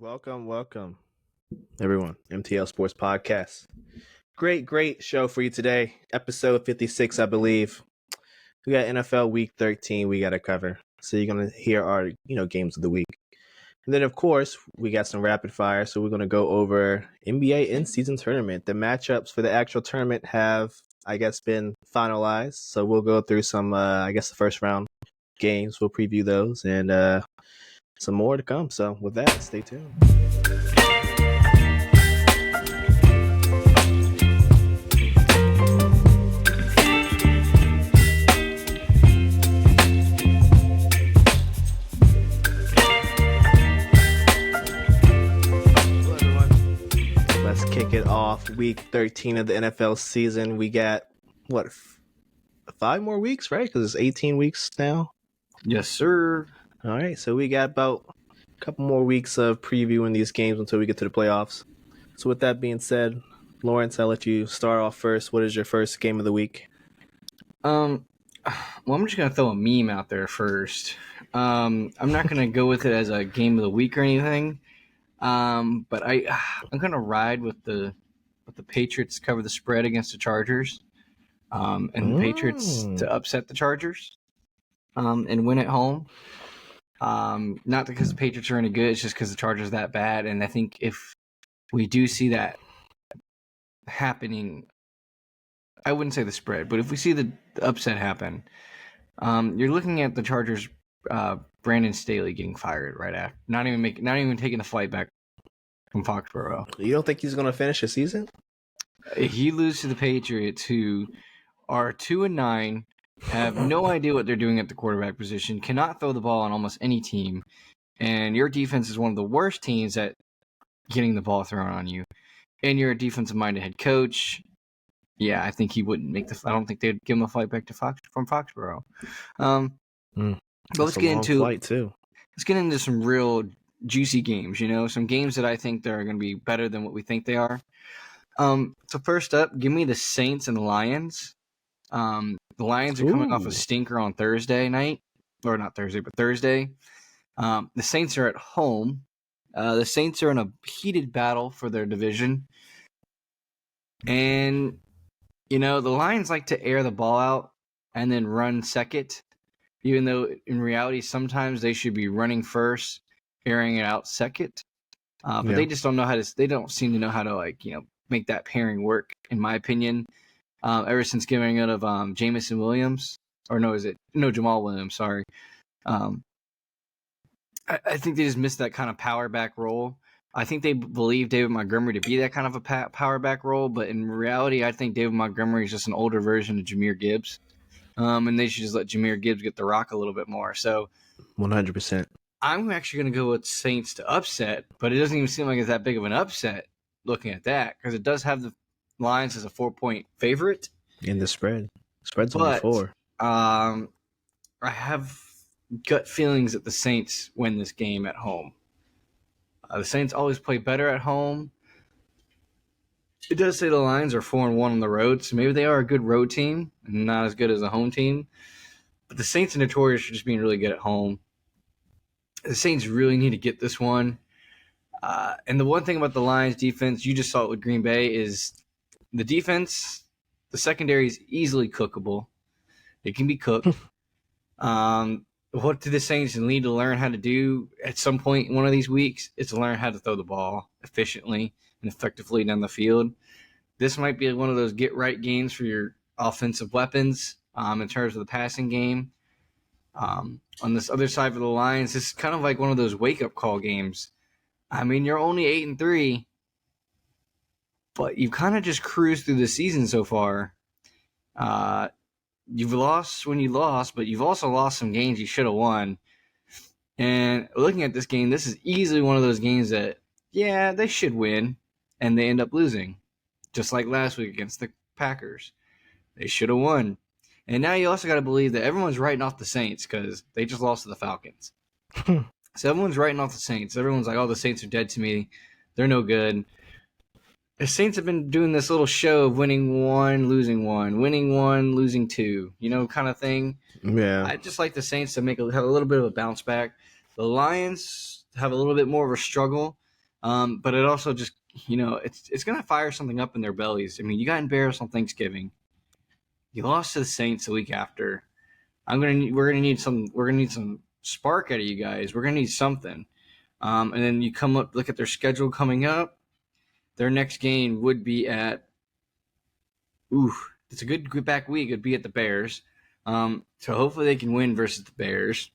Welcome, everyone. MTL Sports Podcast. Great show for you today. Episode 56, I believe. We got NFL Week 13 we got to cover. So you're going to hear our, games of the week. And then, of course, we got some rapid fire. So we're going to go over NBA in-season tournament. The matchups for the actual tournament have, been finalized. So we'll go through some, the first round games. We'll preview those and some more to come. So with that, stay tuned. Kick it off. Week 13 of the NFL season. We got, 5 more weeks, right? Because it's 18 weeks now. Yes, sir. All right, so we got about a couple more weeks of previewing these games until we get to the playoffs. So with that being said, Lawrence, I'll let you start off first. What is your first game of the week? Well, I'm just going to throw a meme out there first. I'm not going to go with it as a game of the week or anything. But I'm gonna ride with the Patriots to cover the spread against the Chargers, and the Patriots to upset the Chargers, and win at home. Not because the Patriots are any good, it's just because the Chargers are that bad. And I think if we do see that happening, I wouldn't say the spread, but if we see the upset happen, you're looking at the Chargers. Brandon Staley getting fired right after, not even taking the flight back from Foxborough. You don't think he's going to finish the season? He loses to the Patriots, who are 2-9, have no idea what they're doing at the quarterback position, cannot throw the ball on almost any team, and your defense is one of the worst teams at getting the ball thrown on you. And you're a defensive-minded head coach. Yeah, I think he wouldn't make the. I don't think they'd give him a flight back to from Foxborough. But let's get into some real juicy games, some games that I think that are going to be better than what we think they are. So first up, give me the Saints and the Lions. The Lions are coming off a stinker on Thursday night, or not Thursday, but Thursday. The Saints are at home. The Saints are in a heated battle for their division. And, the Lions like to air the ball out and then run second. Even though in reality, sometimes they should be running first, airing it out second. But they just don't know they don't seem to know how to make that pairing work, in my opinion. Ever since getting rid of Jameson Williams, Jamal Williams, sorry. I think they just missed that kind of power back role. I think they believe David Montgomery to be that kind of a power back role, but in reality, I think David Montgomery is just an older version of Jahmyr Gibbs. And they should just let Jahmyr Gibbs get the rock a little bit more. So 100%. I'm actually going to go with Saints to upset, but it doesn't even seem like it's that big of an upset looking at that, because it does have the Lions as a 4-point favorite. In the spread. Spread's only 4. I have gut feelings that the Saints win this game at home. The Saints always play better at home. It does say the Lions are 4-1 on the road, so maybe they are a good road team and not as good as a home team. But the Saints are notorious for just being really good at home. The Saints really need to get this one. And the one thing about the Lions defense, you just saw it with Green Bay, is the defense, the secondary is easily cookable. It can be cooked. What do the Saints need to learn how to do at some point in one of these weeks? It's learn how to throw the ball efficiently and effectively down the field. This might be one of those get-right games for your offensive weapons in terms of the passing game. On this other side of the Lions, this is kind of like one of those wake-up call games. I mean, you're only 8-3, but you've kind of just cruised through the season so far. You've lost when you lost, but you've also lost some games you should have won. And looking at this game, this is easily one of those games that, yeah, they should win, and they end up losing. Just like last week against the Packers. They should have won. And now you also got to believe that everyone's writing off the Saints because they just lost to the Falcons. So everyone's writing off the Saints. Everyone's like, oh, the Saints are dead to me. They're no good. The Saints have been doing this little show of winning one, losing two, kind of thing. Yeah. I just like the Saints to have a little bit of a bounce back. The Lions have a little bit more of a struggle. But it also just, it's going to fire something up in their bellies. I mean, you got embarrassed on Thanksgiving. You lost to the Saints the week after. We're gonna need some spark out of you guys. We're gonna need something. And then you look at their schedule coming up. Their next game would be at, it's a good back week. It'd be at the Bears. So hopefully they can win versus the Bears.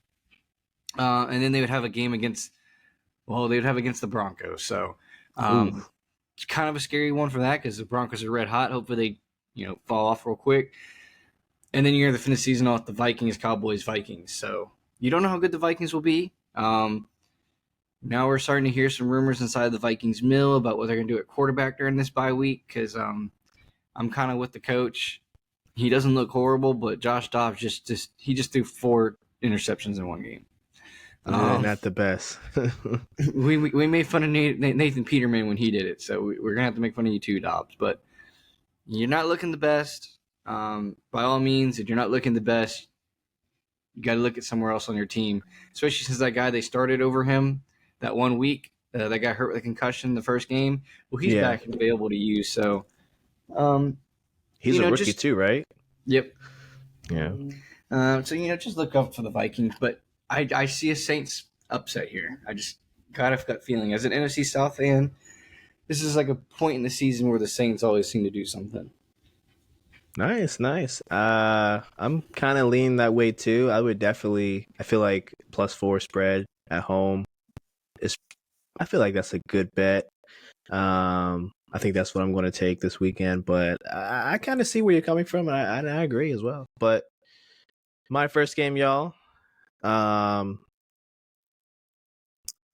And then they would have a game against the Broncos. So it's kind of a scary one for that because the Broncos are red hot. Hopefully they, fall off real quick. And then you're going to finish the season off the Vikings, Cowboys, Vikings. So you don't know how good the Vikings will be. Now we're starting to hear some rumors inside the Vikings mill about what they're going to do at quarterback during this bye week because I'm kind of with the coach. He doesn't look horrible, but Josh Dobbs just threw 4 interceptions in one game. Not the best. we made fun of Nathan Peterman when he did it, so we're going to have to make fun of you too, Dobbs. But you're not looking the best. By all means, if you're not looking the best, you got to look at somewhere else on your team, especially since that guy they started over him that 1 week, that got hurt with a concussion the first game. Well, he's back and available to use. So, he's a rookie too, right? Yep. Yeah. So just look up for the Vikings, but I see a Saints upset here. I just got a gut feeling as an NFC South fan. This is like a point in the season where the Saints always seem to do something. Nice. I'm kind of leaning that way too. I feel like +4 spread at home I feel like that's a good bet. I think that's what I'm going to take this weekend, but I kind of see where you're coming from, and I agree as well. But my first game, y'all, I'm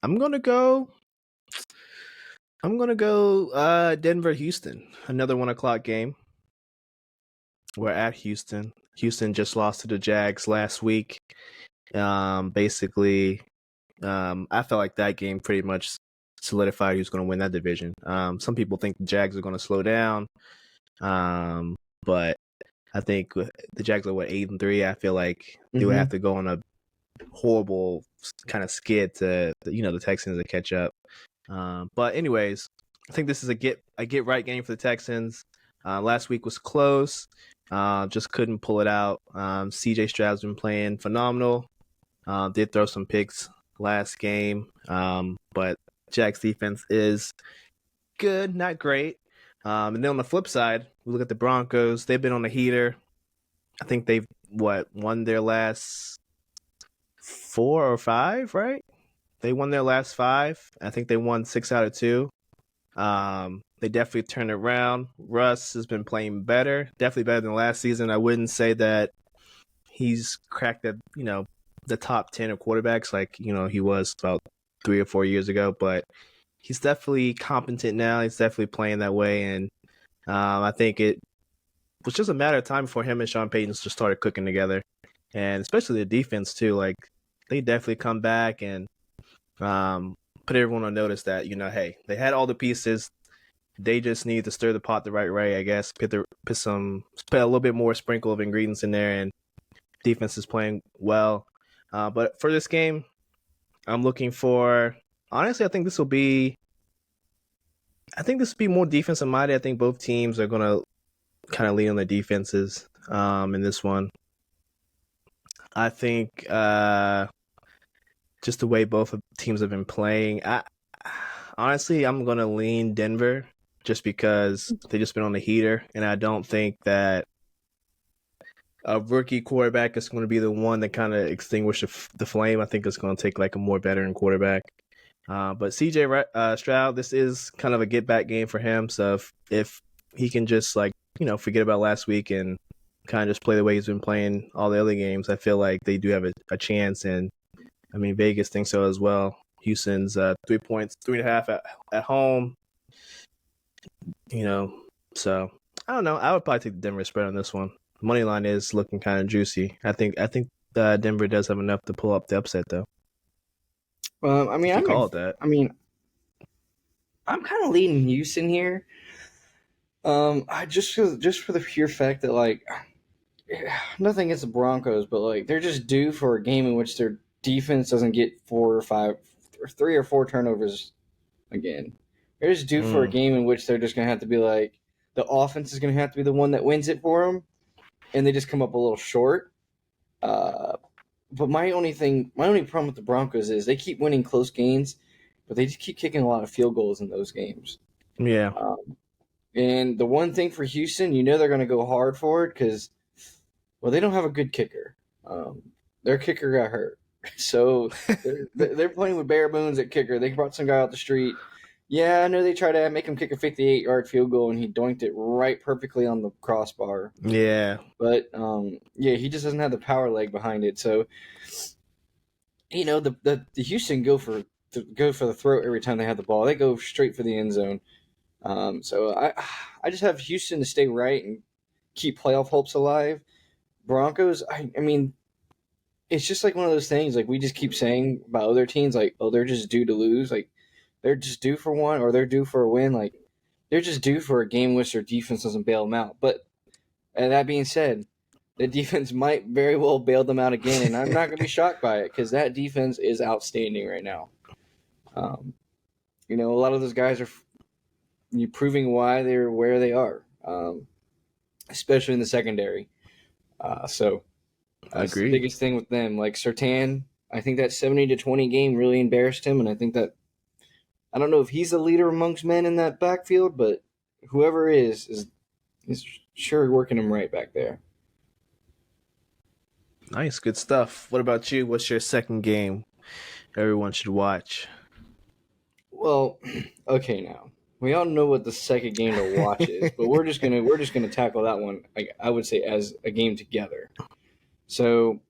gonna go Denver Houston, another 1:00 game. We're at Houston. Houston just lost to the Jags last week. Basically, I felt like that game pretty much solidified who's going to win that division. Some people think the Jags are going to slow down, but I think the Jags are 8-3. I feel like they would have to go on a horrible kind of skid to the Texans to catch up. But anyways, I think this is a get right game for the Texans. Last week was close. Just couldn't pull it out. CJ Stroud's been playing phenomenal. Did throw some picks last game, but Jags defense is good, not great. And then on the flip side, we look at the Broncos. They've been on the heater. I think they've won their last 4 or 5, right? They won their last 5. I think they won 6 out of 2. They definitely turned it around. Russ has been playing better, definitely better than last season. I wouldn't say that he's cracked the top 10 of quarterbacks like he was about 3 or 4 years ago, but he's definitely competent now. He's definitely playing that way, and I think it was just a matter of time before him and Sean Payton just started cooking together, and especially the defense too. Like they definitely come back and put everyone on notice that hey, they had all the pieces. They just need to stir the pot the right way, I guess. Put a little bit more sprinkle of ingredients in there, and defense is playing well. But for this game, I'm looking for. Honestly, I think this will be more defensive minded. I think both teams are gonna kind of lean on the defenses in this one. I think just the way both teams have been playing, honestly, I'm gonna lean Denver just because they've just been on the heater, and I don't think that a rookie quarterback is going to be the one that kind of extinguish the flame. I think it's going to take like a more veteran quarterback. But CJ Stroud, this is kind of a get back game for him. So if he can just forget about last week and kind of just play the way he's been playing all the other games, I feel like they do have a chance. And I mean, Vegas thinks so as well. Houston's 3 points, 3.5 at home. So I don't know. I would probably take the Denver spread on this one. Money line is looking kind of juicy. I think Denver does have enough to pull up the upset, though. I mean, I'm call it that. I mean, I'm kind of leading Houston here. I just for the pure fact that nothing against the Broncos, but they're just due for a game in which their defense doesn't get 4 or 5 or 3 or 4 turnovers again. They're just due for a game in which they're just going to have to be like, the offense is going to have to be the one that wins it for them, and they just come up a little short. But my only problem with the Broncos is they keep winning close games, but they just keep kicking a lot of field goals in those games. Yeah. And the one thing for Houston, they're going to go hard for it because, well, they don't have a good kicker. Their kicker got hurt. So they're playing with bare bones at kicker. They brought some guy out the street. Yeah, I know they tried to make him kick a 58-yard field goal, and he doinked it right perfectly on the crossbar. Yeah. But, he just doesn't have the power leg behind it. So, the Houston go for the throat every time they have the ball. They go straight for the end zone. So I just have Houston to stay right and keep playoff hopes alive. Broncos, I mean, it's just like one of those things, like we just keep saying about other teams, like, oh, they're just due to lose. Like, they're just due for one, or they're due for a win. Like, they're just due for a game in which their defense doesn't bail them out. But that being said, the defense might very well bail them out again, and I'm not going to be shocked by it because that defense is outstanding right now. A lot of those guys are proving why they're where they are, especially in the secondary. So I agree. The biggest thing with them, like Surtain, I think that 70-20 game really embarrassed him, and I think that I don't know if he's the leader amongst men in that backfield, but whoever is sure working him right back there. Nice, good stuff. What about you? What's your second game everyone should watch? Well, okay, now we all know what the second game to watch is, but we're just gonna tackle that one. I would say as a game together. So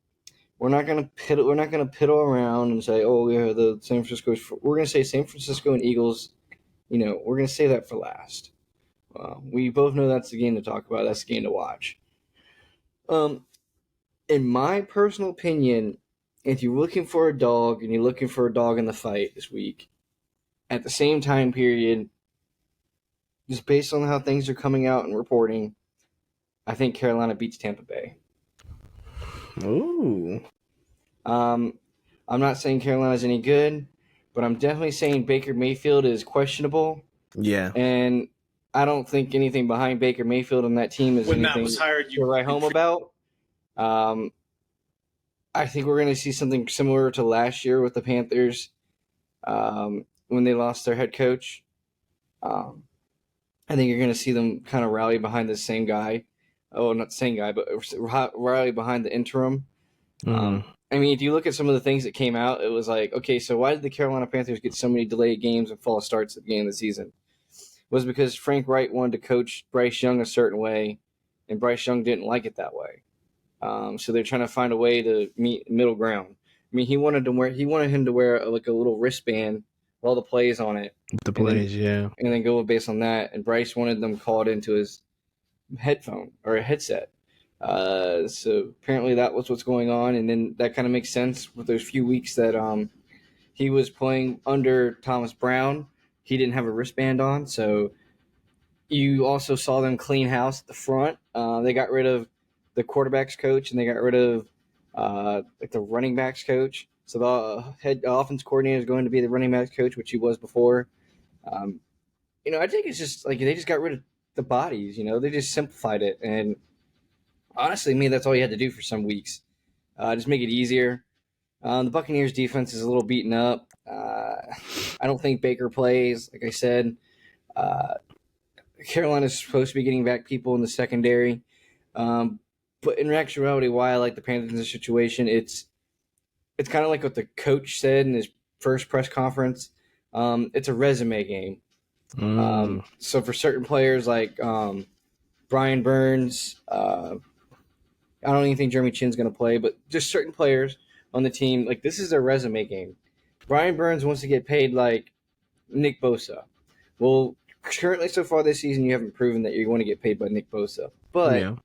we're not gonna piddle around and say, oh yeah, the San Francisco. We're gonna say San Francisco and Eagles. We're gonna say that for last. We both know that's the game to talk about. That's the game to watch. In my personal opinion, if you're looking for a dog and you're looking for a dog in the fight this week, at the same time period, just based on how things are coming out and reporting, I think Carolina beats Tampa Bay. Ooh. I'm not saying Carolina's any good, but I'm definitely saying Baker Mayfield is questionable. Yeah. And I don't think anything behind Baker Mayfield on that team is anything to write home about. I think we're going to see something similar to last year with the Panthers when they lost their head coach. I think you're going to see them kind of rally behind the same guy. Oh, not the same guy, but rally behind the interim. Mm-hmm. I mean, if you look at some of the things that came out, it was like, okay, so why did the Carolina Panthers get so many delayed games and false starts at the beginning of the season? It was because Frank Wright wanted to coach Bryce Young a certain way, and Bryce Young didn't like it that way. So they're trying to find a way to meet middle ground. I mean, he wanted him to wear like a little wristband with all the plays on it. The plays, yeah. And then go based on that. And Bryce wanted them called into his headphone or a headset. So apparently that was what's going on. And then that kind of makes sense with those few weeks that he was playing under Thomas Brown. He didn't have a wristband on. So you also saw them clean house at the front. They got rid of the quarterback's coach and they got rid of like the running backs coach. So the head offense coordinator is going to be the running backs coach, which he was before. I think it's just like they just got rid of the bodies. They just simplified it. And honestly, that's all you had to do for some weeks. Just make it easier. The Buccaneers defense is a little beaten up. I don't think Baker plays. Like I said, Carolina's supposed to be getting back people in the secondary. But in actuality, why I like the Panthers in this situation, it's kind of like what the coach said in his first press conference. It's a resume game. So for certain players like Brian Burns, I don't even think Jeremy Chinn's going to play, but just certain players on the team, like this is their resume game. Brian Burns wants to get paid like Nick Bosa. Well, currently so far this season, you haven't proven that you want to get paid by Nick Bosa. But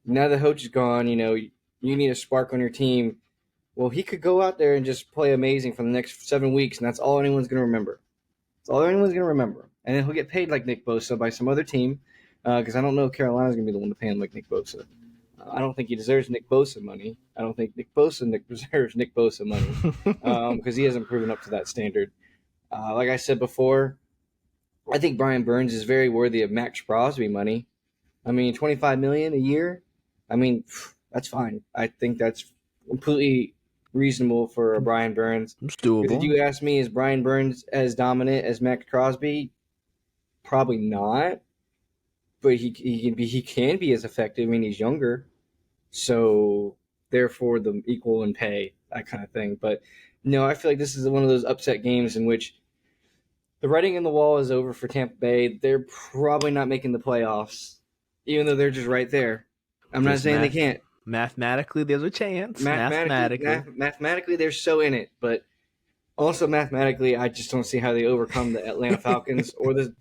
now the coach is gone, you need a spark on your team. Well, he could go out there and just play amazing for the next 7 weeks, and that's all anyone's going to remember. That's all anyone's going to remember. And then he'll get paid like Nick Bosa by some other team because I don't know if Carolina's going to be the one to pay him like Nick Bosa. I don't think he deserves Nick Bosa money. I don't think Nick Bosa deserves Nick Bosa money because he hasn't proven up to that standard. Like I said before, I think Brian Burns is very worthy of Max Crosby money. I mean, $25 million a year. I mean, that's fine. I think that's completely reasonable for Brian Burns. It's Because if doable. you ask me, is Brian Burns as dominant as Max Crosby? Probably not. But he can be as effective. I mean, he's younger, so therefore the equal in pay, that kind of thing. But no, I feel like this is one of those upset games in which the writing in the wall is over for Tampa Bay. They're probably not making the playoffs, even though they're just right there. I'm not There's saying they can't. mathematically, there's a chance. Mathematically. Mathematically, they're so in it, but also mathematically, I just don't see how they overcome the Atlanta Falcons or the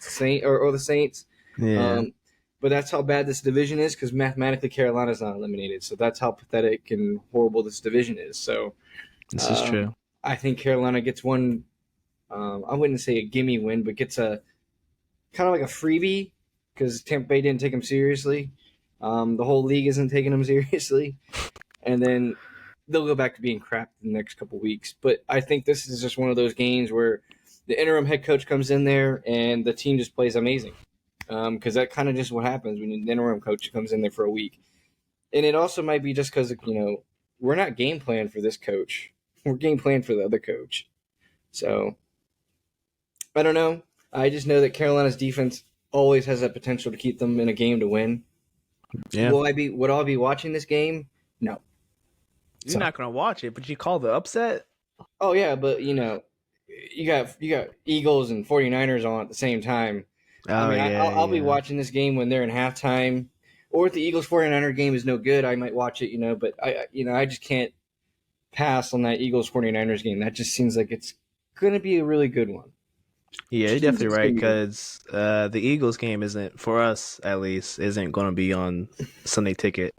or the Saints. Yeah, But that's how bad this division is because mathematically Carolina's not eliminated. So that's how pathetic and horrible this division is. So this is true. I think Carolina gets one. I wouldn't say a gimme win, but gets a kind of like a freebie because Tampa Bay didn't take them seriously. The whole league isn't taking them seriously, and then they'll go back to being crap in the next couple weeks. But I think this is just one of those games where the interim head coach comes in there and the team just plays amazing. Because that kind of just what happens when the interim coach comes in there for a week. And it also might be just because, we're not game plan for this coach. We're game plan for the other coach. So, I don't know. I just know that Carolina's defense always has that potential to keep them in a game to win. Yeah. Would I be watching this game? No. You're not gonna watch it, but you call the upset. Oh yeah, but you got Eagles and 49ers on at the same time. Oh, I'll be watching this game when they're in halftime, or if the Eagles 49er game is no good, I might watch it. But I just can't pass on that Eagles 49ers game. That just seems like it's going to be a really good one. Yeah, you're definitely right because the Eagles game isn't for us at least isn't going to be on Sunday Ticket,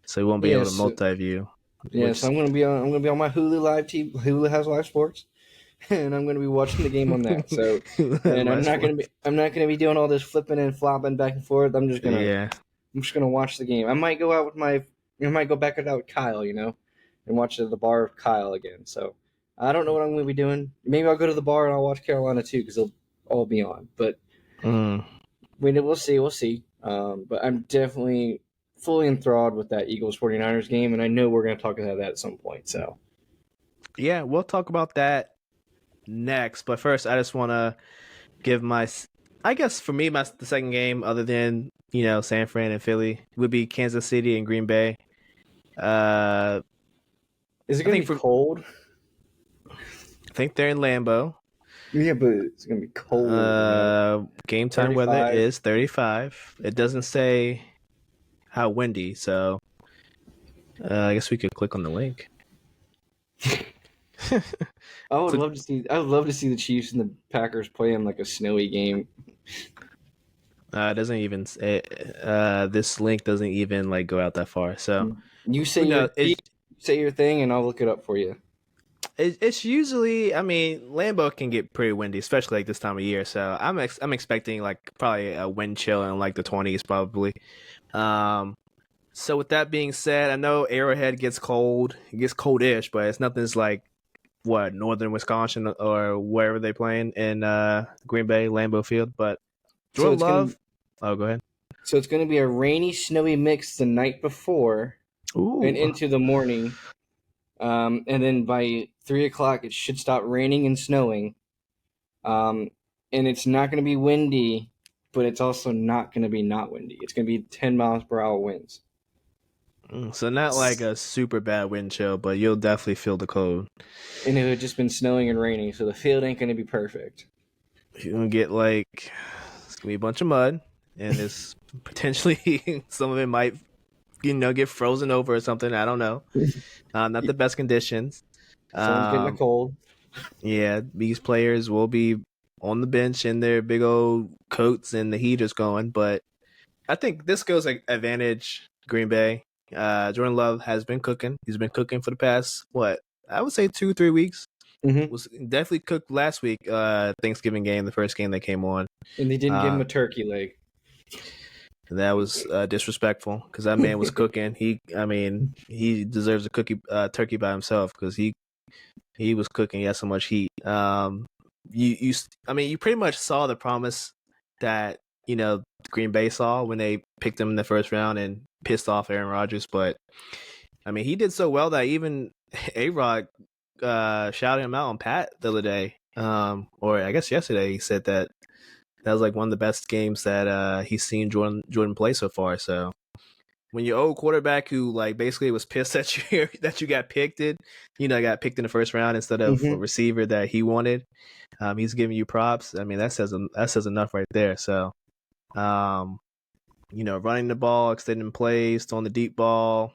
so we won't be able to multi-view. Yeah, so I'm going to be on my Hulu Live TV. Hulu has live sports. And I'm going to be watching the game on that. So, and I'm not going to be doing all this flipping and flopping back and forth. I'm just going to watch the game. I might go back out with Kyle, and watch it at the bar with Kyle again. So, I don't know what I'm going to be doing. Maybe I'll go to the bar and I'll watch Carolina too because they'll all be on. But we'll see. But I'm definitely fully enthralled with that Eagles 49ers game, and I know we're going to talk about that at some point. So, yeah, we'll talk about that next, but first I just want to give I guess for me the second game other than San Fran and Philly would be Kansas City and Green Bay. Is it going to be cold? I think they're in Lambeau. Yeah, but it's going to be cold. Game time 35. Weather is 35. It doesn't say how windy, so I guess we could click on the link. I would love to see the Chiefs and the Packers play in like a snowy game. It doesn't even this link doesn't even like go out that far. So you say your thing, and I'll look it up for you. It's usually, Lambeau can get pretty windy, especially like this time of year. So I'm expecting like probably a wind chill in like the 20s probably. So with that being said, I know Arrowhead gets cold. It gets coldish, but it's nothing's like northern Wisconsin or wherever they playing in Green Bay, Lambeau Field. But Jordan Love. Oh, go ahead. So it's going to be a rainy, snowy mix the night before and into the morning. And then by 3:00, it should stop raining and snowing. And it's not going to be windy, but it's also not going to be not windy. It's going to be 10 miles per hour winds. So not like a super bad wind chill, but you'll definitely feel the cold. And it had just been snowing and raining, so the field ain't going to be perfect. You're going to get it's going to be a bunch of mud, and it's potentially some of it might, get frozen over or something. I don't know. Not the best conditions. Someone's getting a cold. Yeah, these players will be on the bench in their big old coats and the heaters going, but I think this goes advantage Green Bay. Jordan Love has been cooking. He's been cooking for the past, I would say 2-3 weeks. Mm-hmm. Was definitely cooked last week, Thanksgiving game, the first game that came on. And they didn't give him a turkey leg. That was disrespectful because that man was cooking. He deserves a turkey by himself because he was cooking. He had so much heat. I mean, you pretty much saw the promise that Green Bay saw when they picked him in the first round and pissed off Aaron Rodgers. But I mean, he did so well that even A-Rod shouted him out on Pat the other day, or I guess yesterday. He said that was like one of the best games that he's seen Jordan play so far. So when your old quarterback who like basically was pissed that you that you got picked got picked in the first round instead of a receiver that he wanted, he's giving you props. I mean, that says enough right there. So, running the ball, extending plays, throwing the deep ball,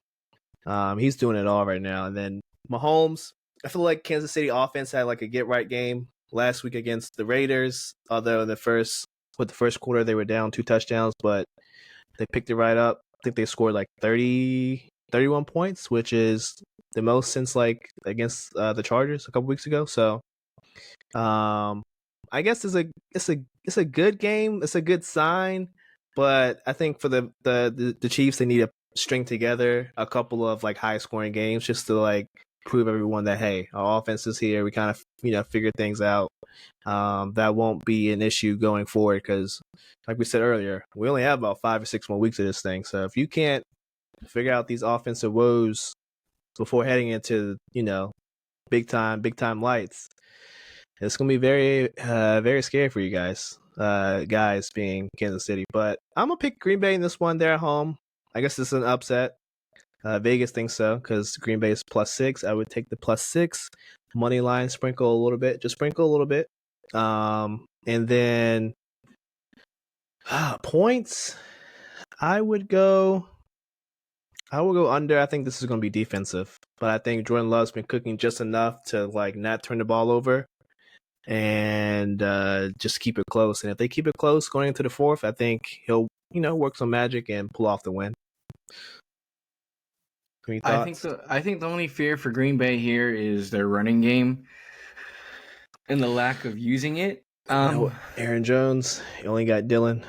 he's doing it all right now. And then Mahomes, I feel like Kansas City offense had like a get right game last week against the Raiders. Although the first quarter they were down 2 touchdowns, but they picked it right up. I think they scored like 31 points, which is the most since like against the Chargers a couple weeks ago. So, I guess it's a good game. It's a good sign, but I think for the Chiefs, they need to string together a couple of like high scoring games just to like prove everyone that hey, our offense is here. We kind of figure things out. That won't be an issue going forward because, like we said earlier, we only have about 5 or 6 more weeks of this thing. So if you can't figure out these offensive woes before heading into big time lights, it's gonna be very very scary for you guys. Guys being Kansas City, but I'm gonna pick Green Bay in this one. They're at home. I guess this is an upset. Vegas thinks so because Green Bay is +6. I would take the +6 money line, sprinkle a little bit. And then points. I would go under. I think this is going to be defensive, but I think Jordan Love's been cooking just enough to like not turn the ball over and just keep it close. And if they keep it close going into the fourth, I think he'll work some magic and pull off the win. I think the only fear for Green Bay here is their running game and the lack of using it. Aaron Jones, you only got Dillon.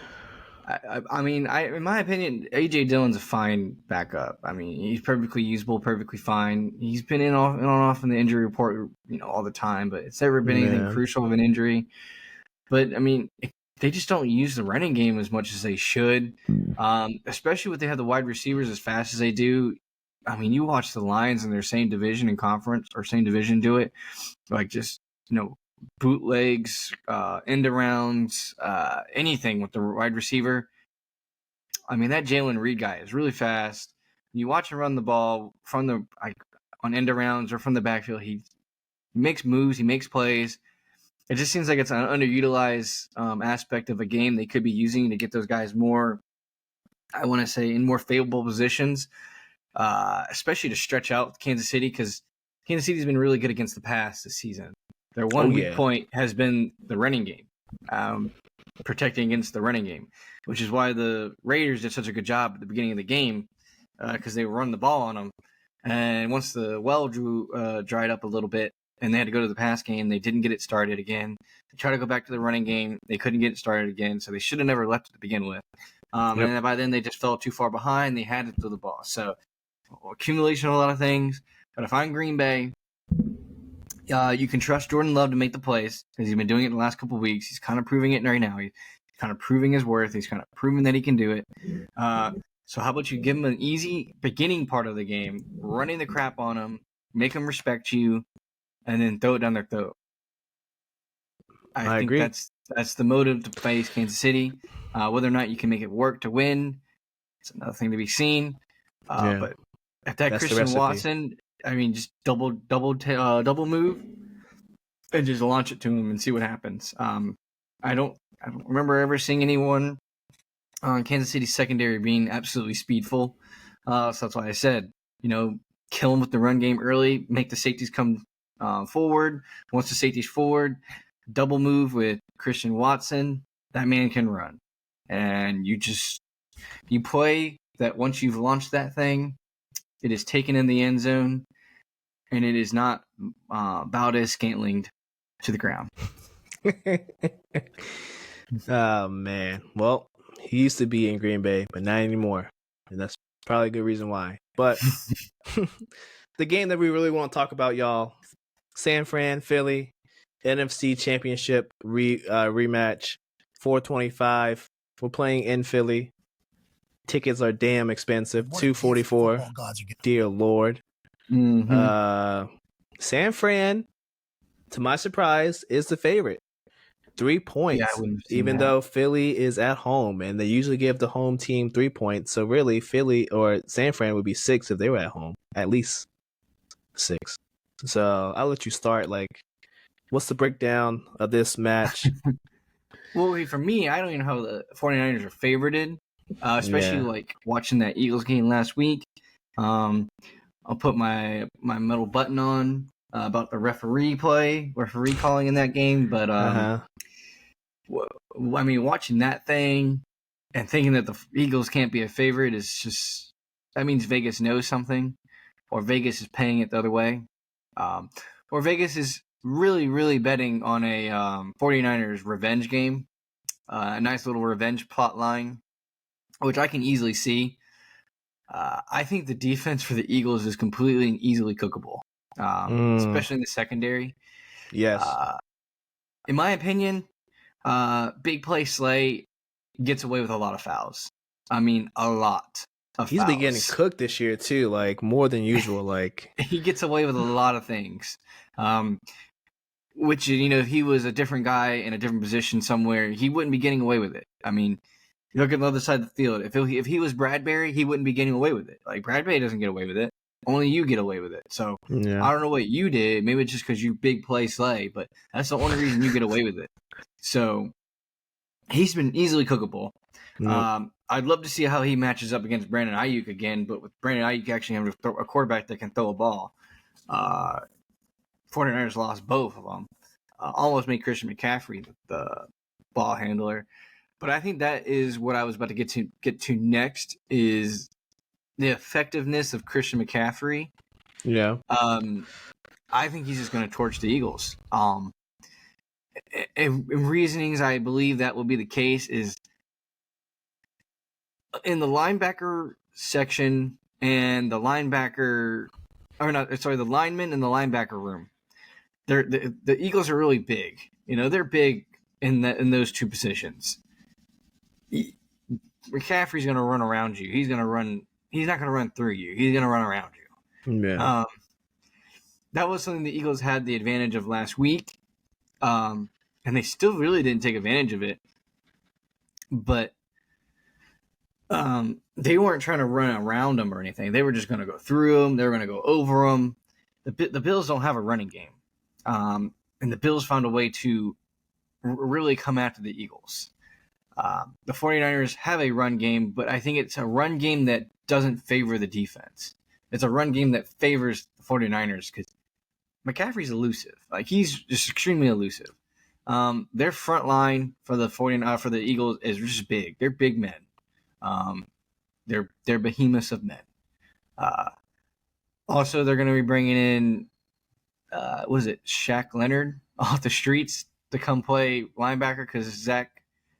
I mean, in my opinion, AJ Dillon's a fine backup. I mean, he's perfectly usable, perfectly fine. He's been in on off in the injury report, all the time, but it's never been anything crucial of an injury. But I mean, they just don't use the running game as much as they should, especially when they have the wide receivers as fast as they do. I mean, you watch the Lions in their same division and conference or same division do it, like just bootlegs, end arounds, anything with the wide receiver. I mean, that Jalen Reed guy is really fast. You watch him run the ball from on end arounds or from the backfield. He makes moves, he makes plays. It just seems like it's an underutilized aspect of a game they could be using to get those guys more, I want to say, in more favorable positions, especially to stretch out Kansas City because Kansas City's been really good against the pass this season. Their one weak point has been the running game, protecting against the running game, which is why the Raiders did such a good job at the beginning of the game because they were running the ball on them. And once the well dried up a little bit and they had to go to the pass game, they didn't get it started again. They tried to go back to the running game. They couldn't get it started again, so they should have never left it to begin with. And by then they just fell too far behind. They had to throw the ball. So accumulation of a lot of things. But if I'm Green Bay, you can trust Jordan Love to make the plays because he's been doing it in the last couple of weeks. He's kind of proving it right now. He's kind of proving his worth. He's kind of proving that he can do it. So how about you give him an easy beginning part of the game, running the crap on him, make him respect you, and then throw it down their throat. I think agree. That's the motive to face Kansas City. Whether or not you can make it work to win, it's another thing to be seen. But if that's Christian Watson, I mean, just double move and just launch it to him and see what happens. I don't remember ever seeing anyone on Kansas City's secondary being absolutely speedful. So that's why I said, kill him with the run game early, make the safeties come forward. Once the safety's forward, double move with Christian Watson. That man can run. And you play that once you've launched that thing, it is taken in the end zone, and it is not Valdez-Scantlinged to the ground. Oh, man. Well, he used to be in Green Bay, but not anymore. And that's probably a good reason why. But the game that we really want to talk about, y'all, San Fran, Philly. NFC Championship rematch, 425. We're playing in Philly. Tickets are damn expensive, $244. Dear Lord. San Fran, to my surprise, is the favorite. 3 points, Yeah, I wouldn't have seen even that. though Philly is at home, and they usually give the home team 3 points. So really, Philly or San Fran would be 6 if they were at home, at least 6. So I'll let you start. Like, what's the breakdown of this match? Well, for me, I don't even know how the 49ers are favorited, especially Yeah. like watching that Eagles game last week. I'll put my metal button on about the referee calling in that game. But I mean, watching that thing and thinking that the Eagles can't be a favorite is just, that means Vegas knows something, or Vegas is paying it the other way, or Vegas is really, really betting on a 49ers revenge game, a nice little revenge plot line, which I can easily see. I think the defense for the Eagles is completely and easily cookable, especially in the secondary. Yes. In my opinion, Big Play Slay gets away with a lot of fouls. I mean, a lot of He's fouls. been getting cooked this year too, like more than usual. Like he gets away with a lot of things, which, you know, if he was a different guy in a different position somewhere, he wouldn't be getting away with it. I mean, you look at the other side of the field. If he was Bradbury, he wouldn't be getting away with it. Like, Bradbury doesn't get away with it. Only you get away with it. So yeah. I don't know what you did. Maybe it's just because you Big Play Slay, but that's the only reason you get away with it. So he's been easily cookable. Nope. I'd love to see how he matches up against Brandon Ayuk again, but with Brandon Ayuk actually having a quarterback that can throw a ball, 49ers lost both of them. Almost made Christian McCaffrey the ball handler. But I think that is what I was about to get to next, is the effectiveness of Christian McCaffrey. Yeah. I think he's just going to torch the Eagles. In reasonings, I believe that will be the case is in the linebacker section and the lineman in the linebacker room. The Eagles are really big. You know, they're big in those two positions. McCaffrey's going to run around you. He's not going to run through you. He's going to run around you. Yeah. That was something the Eagles had the advantage of last week. And they still really didn't take advantage of it. But they weren't trying to run around them or anything. They were just going to go through them. They were going to go over them. The Bills don't have a running game. And the Bills found a way to really come after the Eagles. The 49ers have a run game, but I think it's a run game that doesn't favor the defense. It's a run game that favors the 49ers because McCaffrey's elusive. Like, he's just extremely elusive. Their front line for the Eagles is just big. They're big men. They're behemoths of men. Also, they're going to be bringing in, Shaq Leonard off the streets to come play linebacker because Zach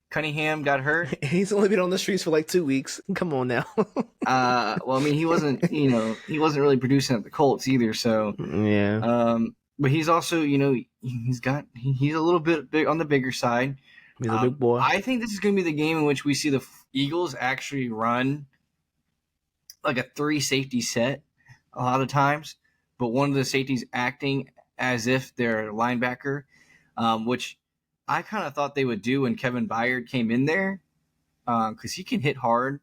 Cunningham got hurt. He's only been on the streets for like 2 weeks. Come on now. Well, I mean, he wasn't really producing at the Colts either. So yeah. But he's also, he's a little bit big on the bigger side. He's a big boy. I think this is going to be the game in which we see the Eagles actually run like a 3 safety set a lot of times, but one of the safeties acting as if they're a linebacker, which I kind of thought they would do when Kevin Byard came in there, because he can hit hard.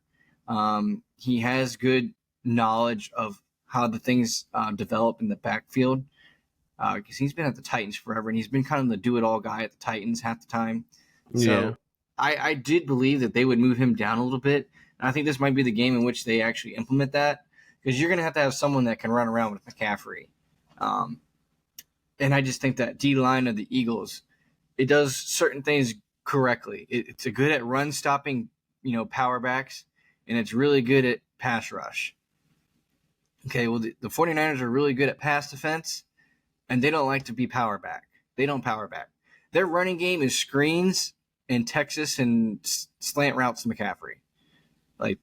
He has good knowledge of how the things develop in the backfield, because he's been at the Titans forever, and he's been kind of the do-it-all guy at the Titans half the time. So Yeah. I did believe that they would move him down a little bit, and I think this might be the game in which they actually implement that, because you're going to have someone that can run around with McCaffrey. And I just think that D-line of the Eagles, it does certain things correctly. It's a good at run stopping, power backs, and it's really good at pass rush. Okay, well, the 49ers are really good at pass defense, and they don't like to be power back. They don't power back. Their running game is screens and Texas and slant routes to McCaffrey. Like,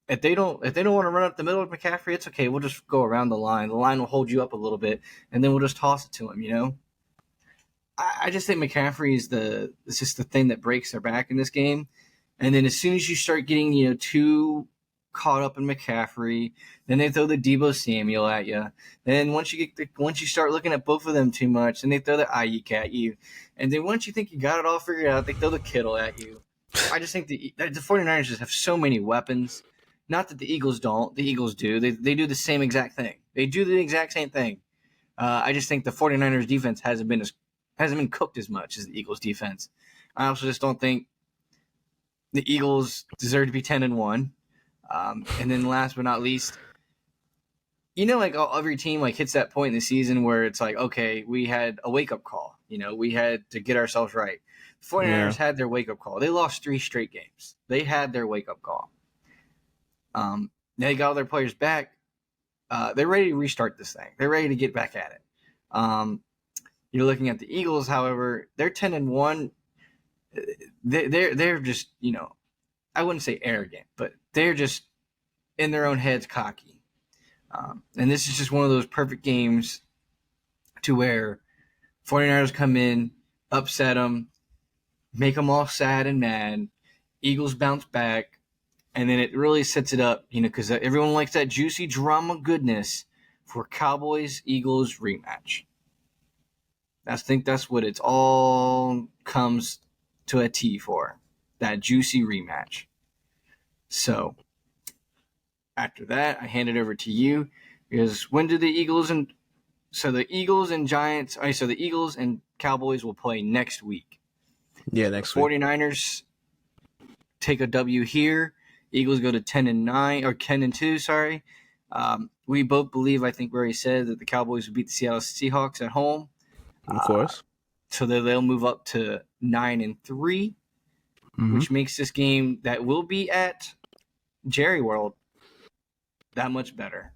if they don't want to run up the middle of McCaffrey, it's okay. We'll just go around the line. The line will hold you up a little bit, and then we'll just toss it to him, I just think McCaffrey is it's just the thing that breaks their back in this game. And then as soon as you start getting, too caught up in McCaffrey, then they throw the Debo Samuel at you. Then once you start looking at both of them too much, then they throw the Ayuk at you. And then once you think you got it all figured out, they throw the Kittle at you. I just think the 49ers just have so many weapons. Not that the Eagles don't. The Eagles do. They do the same exact thing. They do the exact same thing. I just think the 49ers defense hasn't been cooked as much as the Eagles defense. I also just don't think the Eagles deserve to be 10-1. And then last but not least, like every team like hits that point in the season where it's like, okay, we had a wake up call. We had to get ourselves right. The 49ers had their wake up call. They lost 3 straight games. They had their wake up call. They got all their players back. They're ready to restart this thing. They're ready to get back at it. You're looking at the Eagles, however, they're 10-1. They're just, I wouldn't say arrogant, but they're just in their own heads cocky. And this is just one of those perfect games to where 49ers come in, upset them, make them all sad and mad. Eagles bounce back, and then it really sets it up, because everyone likes that juicy drama goodness for Cowboys-Eagles rematch. I think that's what it's all comes to a T for, that juicy rematch. So after that, I hand it over to you, because when do the Eagles and Giants, so the Eagles and Cowboys will play next week. Yeah, next week. 49ers take a W here. Eagles go to 10-9 or 10-2. Sorry. We both believe, I think, where he said that the Cowboys will beat the Seattle Seahawks at home. Of course. So that they'll move up to 9-3, which makes this game that will be at Jerry World that much better.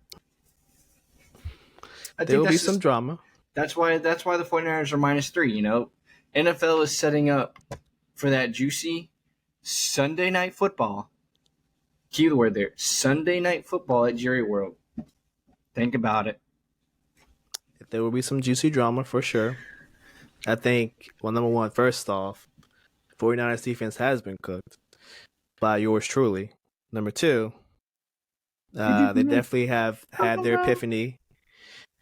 There will be some drama. That's why the 49ers are -3. NFL is setting up for that juicy Sunday night football. Keyword there, Sunday night football at Jerry World. Think about it. There will be some juicy drama for sure. I think, number one, first off, 49ers defense has been cooked by yours truly. Number two, they definitely have had their epiphany.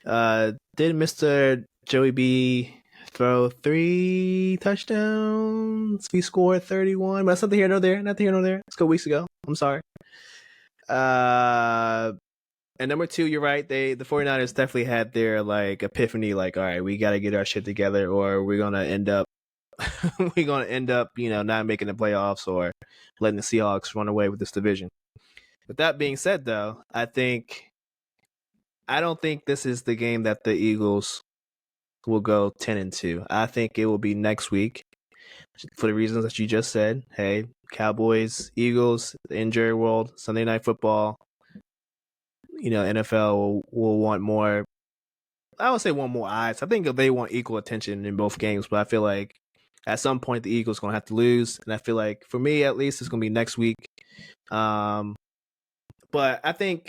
Did Mr. Joey B throw 3 touchdowns? We scored 31. But that's nothing here nor there. Nothing here nor there. Let's go weeks ago. I'm sorry. And number 2, you're right. The 49ers definitely had their epiphany, all right, we got to get our shit together, or we're gonna end up not making the playoffs or letting the Seahawks run away with this division. With that being said, though, I don't think this is the game that the Eagles will go 10-2. I think it will be next week for the reasons that you just said. Hey, Cowboys, Eagles, in Jerry World, Sunday Night Football. NFL will want more. I would say want more eyes. I think they want equal attention in both games, but I feel like at some point the Eagles going to have to lose, and I feel like for me at least it's going to be next week. But I think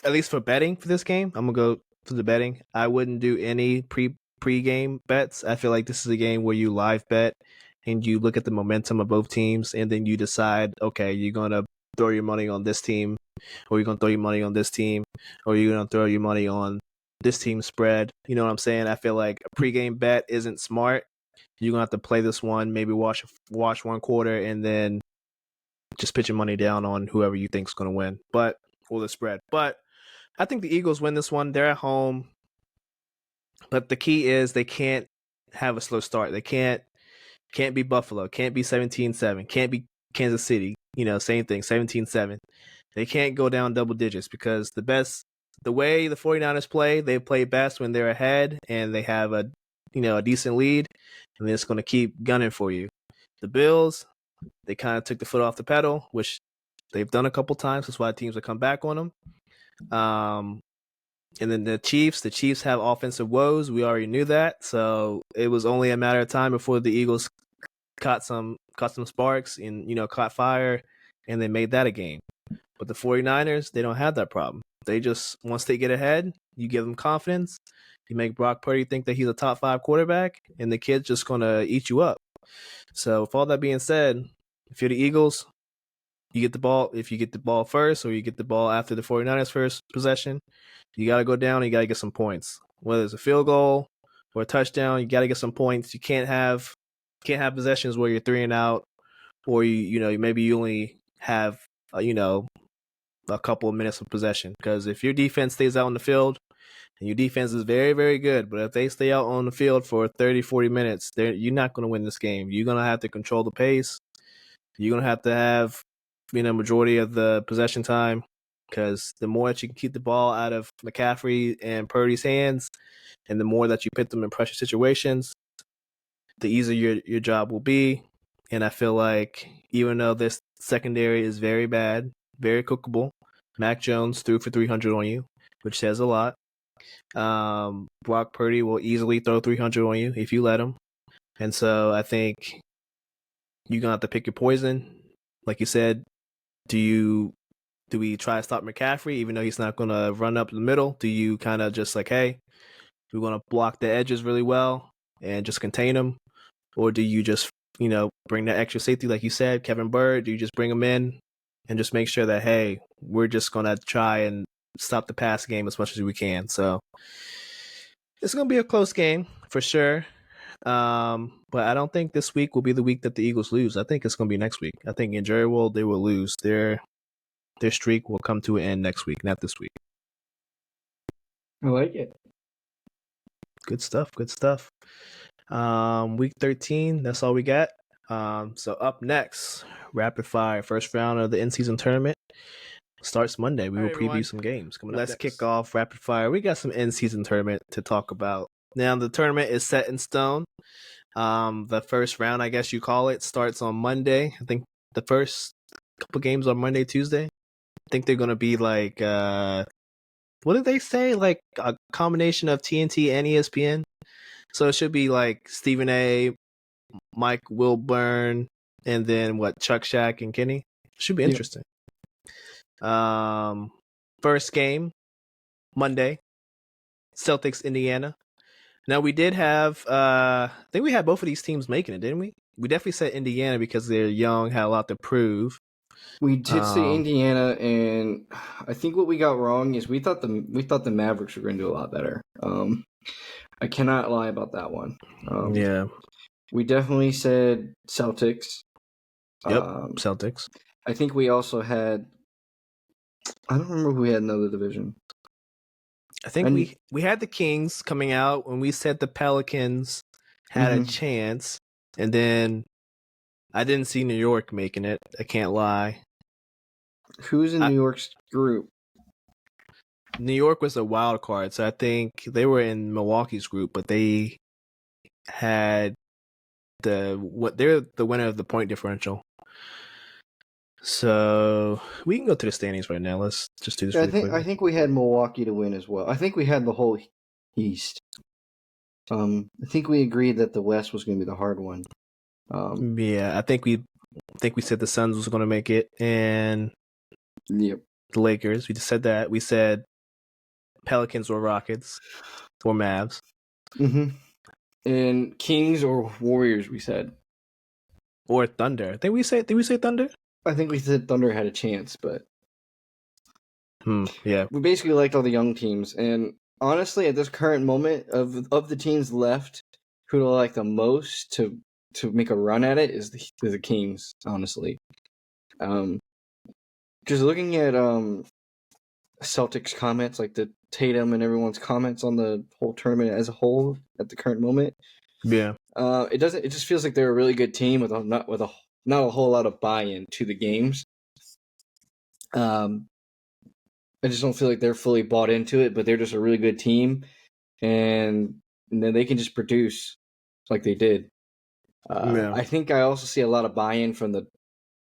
at least for betting for this game, I'm gonna go for the betting. I wouldn't do any pre-game bets. I feel like this is a game where you live bet and you look at the momentum of both teams, and then you decide, okay, you're gonna throw your money on this team, or you're gonna throw your money on this team, or you're gonna throw your money on this team's spread. You know what I'm saying? I feel like a pre-game bet isn't smart. You're gonna have to play this one, maybe watch one quarter, and then just put your money down on whoever you think's gonna win, or the spread. But I think the Eagles win this one. They're at home, but the key is they can't have a slow start. They can't be Buffalo, can't be 17-7, can't be Kansas City. Same thing, 17-7. They can't go down double digits, because the way the 49ers play, they play best when they're ahead and they have a decent lead, and they're just going to keep gunning for you. The Bills, they kind of took the foot off the pedal, which they've done a couple times. That's why teams will come back on them. And then the Chiefs have offensive woes. We already knew that. So it was only a matter of time before the Eagles caught some sparks and, caught fire, and they made that a game. But the 49ers, they don't have that problem. They just, once they get ahead, you give them confidence, You make Brock Purdy think that he's a top 5 quarterback, and the kid's just gonna eat you up. So with all that being said, if you're the Eagles, you get the ball. If you get the ball first, or you get the ball after the 49ers first possession, you got to go down and you got to get some points. Whether it's a field goal or a touchdown, you got to get some points. You can't have possessions where you're 3 and out, or maybe you only have a couple of minutes of possession. Because if your defense stays out on the field, and your defense is very, very good, but if they stay out on the field for 30, 40 minutes, you're not going to win this game. You're going to have to control the pace. You're going to have majority of the possession time, because the more that you can keep the ball out of McCaffrey and Purdy's hands, and the more that you put them in pressure situations, the easier your job will be. And I feel like even though this secondary is very bad, very cookable, Mac Jones threw for 300 on you, which says a lot. Brock Purdy will easily throw 300 on you if you let him. And so I think you're going to have to pick your poison. Like you said, do we try to stop McCaffrey even though he's not going to run up the middle? Do you kind of just like, hey, we want to block the edges really well and just contain him? Or do you just, bring that extra safety like you said, Kevin Byrd? Do you just bring him in and just make sure that, hey, we're just going to try and stop the pass game as much as we can? So it's going to be a close game for sure. But I don't think this week will be the week that the Eagles lose. I think it's going to be next week. I think in Jerry World, they will lose. Their streak will come to an end next week, not this week. I like it. Good stuff. Week 13, that's all we got. So up next, rapid fire, first round of the in-season tournament starts Monday. We will preview some games. Let's kick off rapid fire. We got some in-season tournament to talk about. Now the tournament is set in stone. The first round, I guess you call it, starts on Monday. I think the first couple games on Monday, Tuesday. I think they're gonna be like what did they say? Like a combination of TNT and ESPN. So it should be like Stephen A, Mike Wilburn, and then Chuck Shack and Kenny. Should be interesting. First game, Monday, Celtics, Indiana. Now we did have I think we had both of these teams making it, didn't we? We definitely said Indiana because they're young, had a lot to prove. We did say Indiana, and I think what we got wrong is we thought the Mavericks were going to do a lot better. I cannot lie about that one. Yeah. We definitely said Celtics. Yep, Celtics. I think we also had... I don't remember who we had in another division. I think we had the Kings coming out when we said the Pelicans had a chance, and then I didn't see New York making it. I can't lie. Who's in New York's group? New York was a wild card, so I think they were in Milwaukee's group, but they had they're the winner of the point differential. So we can go to the standings right now. Let's just do this. I think we had Milwaukee to win as well. I think we had the whole East. I think we agreed that the West was going to be the hard one. Yeah, I think we said the Suns was going to make it, and the Lakers. We just said that. We said Pelicans or Rockets or Mavs. And Kings or Warriors. We said, or Thunder. Did we say Thunder? I think we said Thunder had a chance, but yeah, we basically liked all the young teams. And honestly, at this current moment, of the teams left, who do I like the most to make a run at it is the Kings. Honestly, just looking at Celtics comments, like the Tatum and everyone's comments on the whole tournament as a whole at the current moment. Yeah, it just feels like they're a really good team with not a whole lot of buy-in to the games. I just don't feel like they're fully bought into it, but they're just a really good team, and then they can just produce like they did. I think I also see a lot of buy-in from the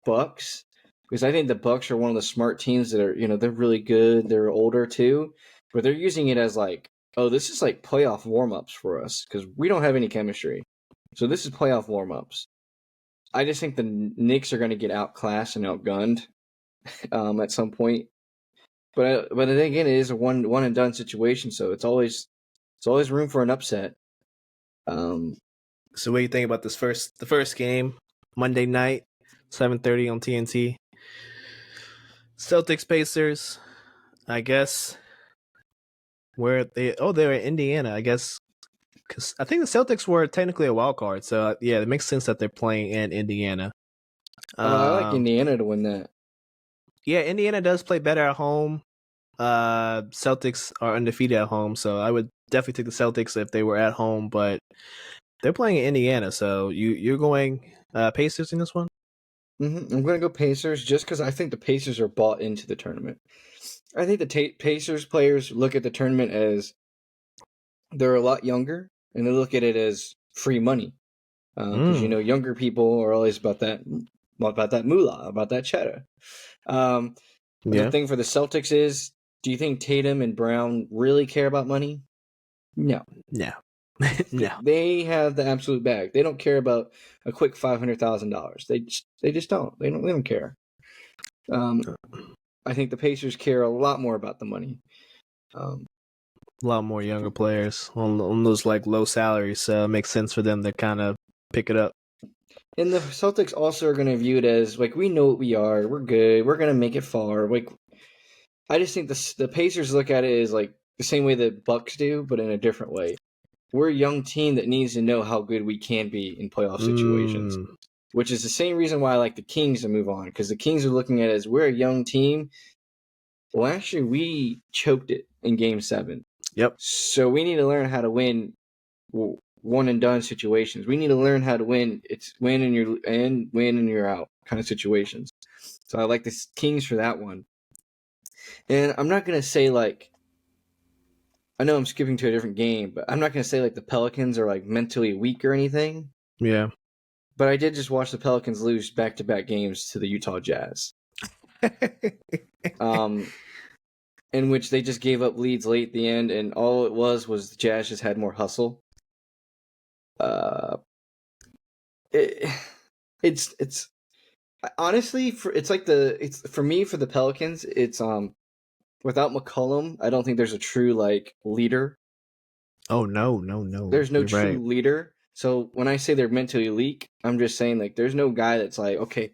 Bucks, because I think the Bucks are one of the smart teams that are, they're really good. They're older too, but they're using it as like, oh, this is like playoff warm-ups for us because we don't have any chemistry. So this is playoff warm-ups. I just think the Knicks are going to get outclassed and outgunned at some point. But then again, it is a one and done situation, so it's always There's always room for an upset. So what do you think about the first game, Monday night, 7:30 on TNT? Celtics Pacers. I guess they were in Indiana. I guess because I think the Celtics were technically a wild card. So yeah, it makes sense that they're playing in Indiana. I like Indiana to win that. Yeah, Indiana does play better at home. Celtics are undefeated at home, so I would definitely take the Celtics if they were at home. But they're playing in Indiana, so you're going Pacers in this one. I'm going to go Pacers just because I think the Pacers are bought into the tournament. I think the Pacers players look at the tournament as they're a lot younger, and they look at it as free money. Because younger people are always about that moolah, about that cheddar. The thing for the Celtics is, do you think Tatum and Brown really care about money? No. No. They have the absolute bag. They don't care about a quick $500,000. They just don't. They don't care. I think the Pacers care a lot more about the money. A lot more younger players on those like low salaries, so it makes sense for them to kind of pick it up. And the Celtics also are going to view it as like, we know what we are. We're good. We're going to make it far. Like, I just think the Pacers look at it as like the same way the Bucks do, but in a different way. We're a young team that needs to know how good we can be in playoff situations, which is the same reason why I like the Kings to move on, because the Kings are looking at it as we're a young team. Well, actually, we choked it in Game 7. Yep. So we need to learn how to win one and done situations. We need to learn how to win. It's win and you're in, win and you're out kind of situations. So I like the Kings for that one. And I'm not going to say like, I know I'm skipping to a different game, but I'm not going to say like the Pelicans are like mentally weak or anything. Yeah. But I did just watch the Pelicans lose back-to-back games to the Utah Jazz. In which they just gave up leads late at the end, and all it was the Jazz just had more hustle. It's honestly for me for the Pelicans. It's without McCollum, I don't think there's a true like leader. Oh no! There's no true leader. So when I say they're mentally weak, I'm just saying like there's no guy that's like, okay,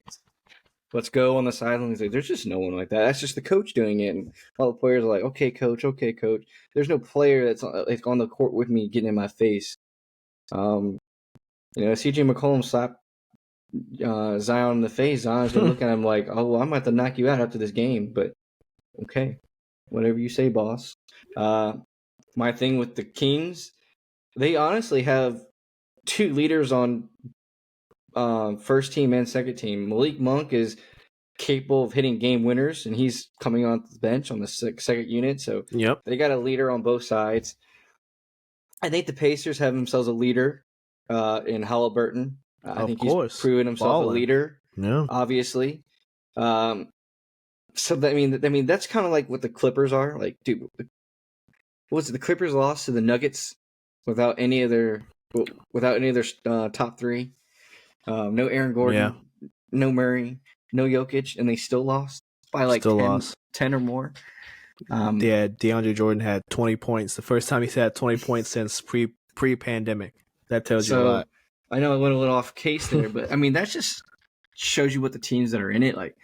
let's go on the sidelines. Like, there's just no one like that. That's just the coach doing it, and all the players are like, okay, coach. There's no player that's like on the court with me getting in my face. CJ McCollum slapped Zion in the face. Zion's gonna look at him like, oh, I'm about to knock you out after this game. But okay, whatever you say, boss. My thing with the Kings, they honestly have two leaders on first team and second team. Malik Monk is capable of hitting game winners, and he's coming on the bench on the second unit. So yep, they got a leader on both sides. I think the Pacers have themselves a leader in Halliburton. I think he's proven himself a leader. Yeah, obviously. So I mean that's kind of like what the Clippers are. Like, dude, the Clippers lost to the Nuggets without any of their top three. No Aaron Gordon, no Murray, no Jokic, and they still lost by like 10 or more. DeAndre Jordan had 20 points. The first time he's had 20 points since pre-pandemic. That tells you a lot. I know I went a little off case there, but I mean that just shows you what the teams that are in it like.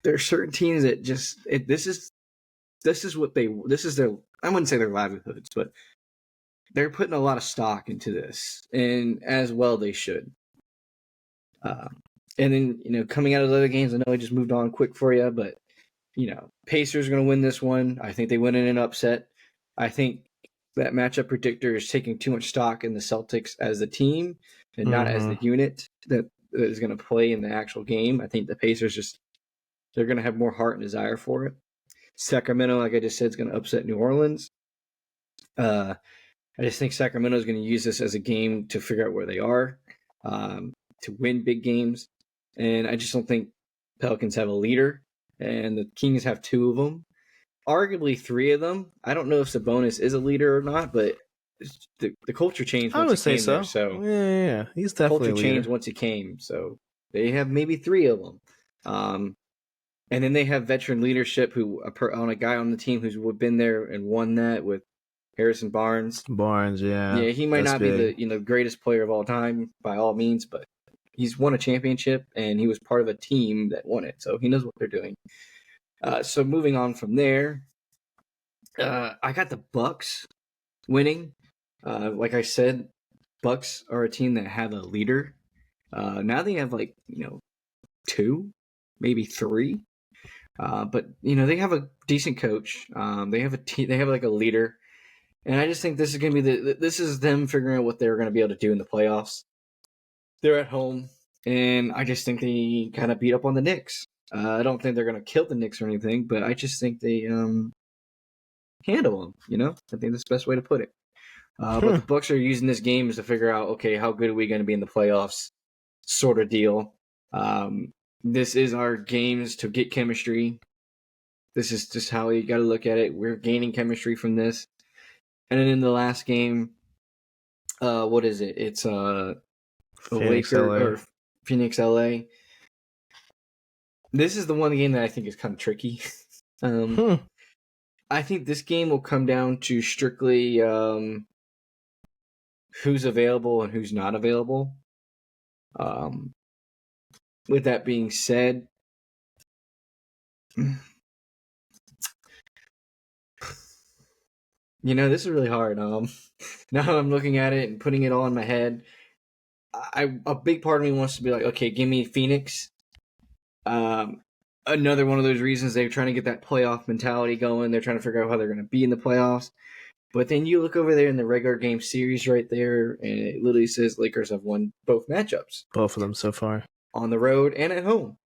There are certain teams that just this is their, I wouldn't say their livelihoods, but they're putting a lot of stock into this, and as well they should. And then, coming out of the other games, I know I just moved on quick for you, but, Pacers are going to win this one. I think they win in an upset. I think that matchup predictor is taking too much stock in the Celtics as a team and not as the unit that is going to play in the actual game. I think the Pacers they're going to have more heart and desire for it. Sacramento, like I just said, is going to upset New Orleans. I just think Sacramento is going to use this as a game to figure out where they are, to win big games. And I just don't think Pelicans have a leader, and the Kings have two of them. Arguably three of them. I don't know if Sabonis is a leader or not, but the culture changed once he came there. So yeah, he's definitely culture changed once he came. So they have maybe three of them. And then they have veteran leadership on a guy on the team who's been there and won that with Harrison Barnes. Barnes, yeah. Yeah, he might that's not big. be the greatest player of all time by all means, but he's won a championship and he was part of a team that won it, so he knows what they're doing. So moving on from there, I got the Bucks winning. Like I said, Bucks are a team that have a leader. Now they have two, maybe three. But they have a decent coach. They have a team. They have like a leader, and I just think this is going to be this is them figuring out what they're going to be able to do in the playoffs. They're at home, and I just think they kind of beat up on the Knicks. I don't think they're going to kill the Knicks or anything, but I just think they handle them. I think that's the best way to put it. But the Bucks are using this game to figure out, okay, how good are we going to be in the playoffs, sort of deal. This is our games to get chemistry. This is just how you got to look at it. We're gaining chemistry from this. And then in the last game, what is it? It's Phoenix, Laker LA. or Phoenix, LA. This is the one game that I think is kind of tricky. I think this game will come down to strictly who's available and who's not available. With that being said, this is really hard. Now I'm looking at it and putting it all in my head. A big part of me wants to be like, okay, give me Phoenix. Another one of those reasons they're trying to get that playoff mentality going. They're trying to figure out how they're going to be in the playoffs. But then you look over there in the regular game series right there, and it literally says Lakers have won both matchups. Both of them so far. On the road and at home.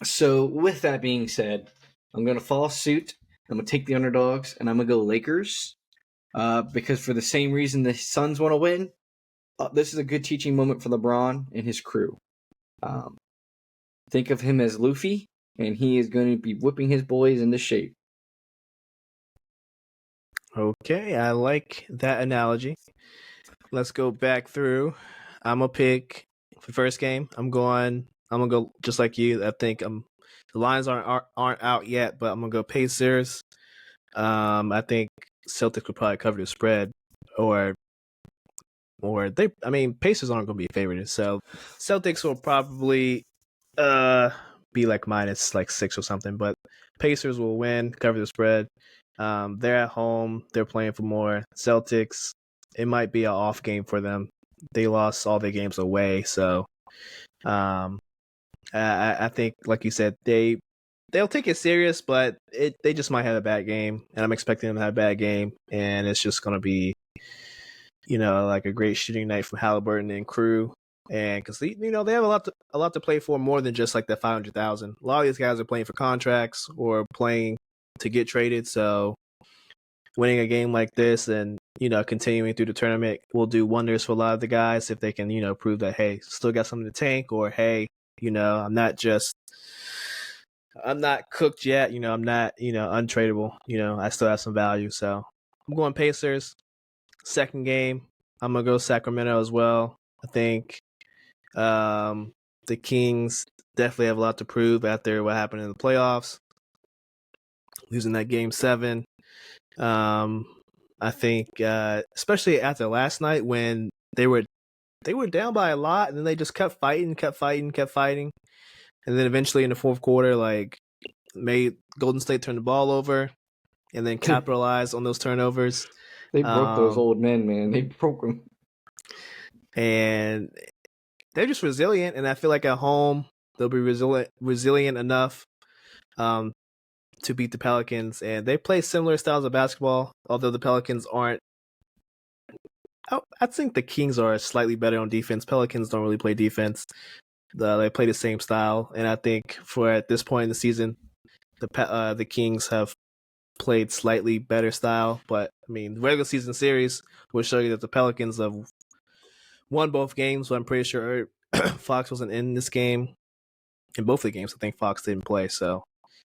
So with that being said, I'm going to follow suit. I'm going to take the underdogs, and I'm going to go Lakers. Because for the same reason the Suns want to win, this is a good teaching moment for LeBron and his crew. Think of him as Luffy, and he is going to be whipping his boys into shape. Okay, I like that analogy. Let's go back through. I'm gonna pick for the first game. I'm gonna go just like you. I think the lines aren't out yet, but I'm gonna go Pacers. I think Celtics would probably cover the spread, or they. I mean, Pacers aren't gonna be favored, so Celtics will probably be like minus like 6 or something, but Pacers will win, cover the spread. They're at home. They're playing for more. Celtics, it might be an off game for them. They lost all their games away, so I think, like you said, they'll take it serious, but they just might have a bad game, and I'm expecting them to have a bad game, and it's just gonna be, like a great shooting night from Halliburton and crew. And because they have a lot to play for, more than just like the 500,000. A lot of these guys are playing for contracts or playing to get traded. So winning a game like this and continuing through the tournament will do wonders for a lot of the guys if they can prove that, hey, still got something to tank, or hey, I'm not cooked yet. I'm not untradeable. I still have some value. So I'm going Pacers. Second game, I'm gonna go Sacramento as well. I think the Kings definitely have a lot to prove after what happened in the playoffs, losing that game 7. I think especially after last night when they were down by a lot, and then they just kept fighting, and then eventually in the fourth quarter, made Golden State turn the ball over, and then capitalize on those turnovers. They broke those old men, man. They broke them. And they're just resilient, and I feel like at home they'll be resilient enough to beat the Pelicans. And they play similar styles of basketball, although the Pelicans aren't. I think the Kings are slightly better on defense. Pelicans don't really play defense. They play the same style, and I think for at this point in the season, the Kings have played slightly better style. But I mean, the regular season series will show you that the Pelicans have won both games. So I'm pretty sure Fox wasn't in this game. In both of the games, I think Fox didn't play, so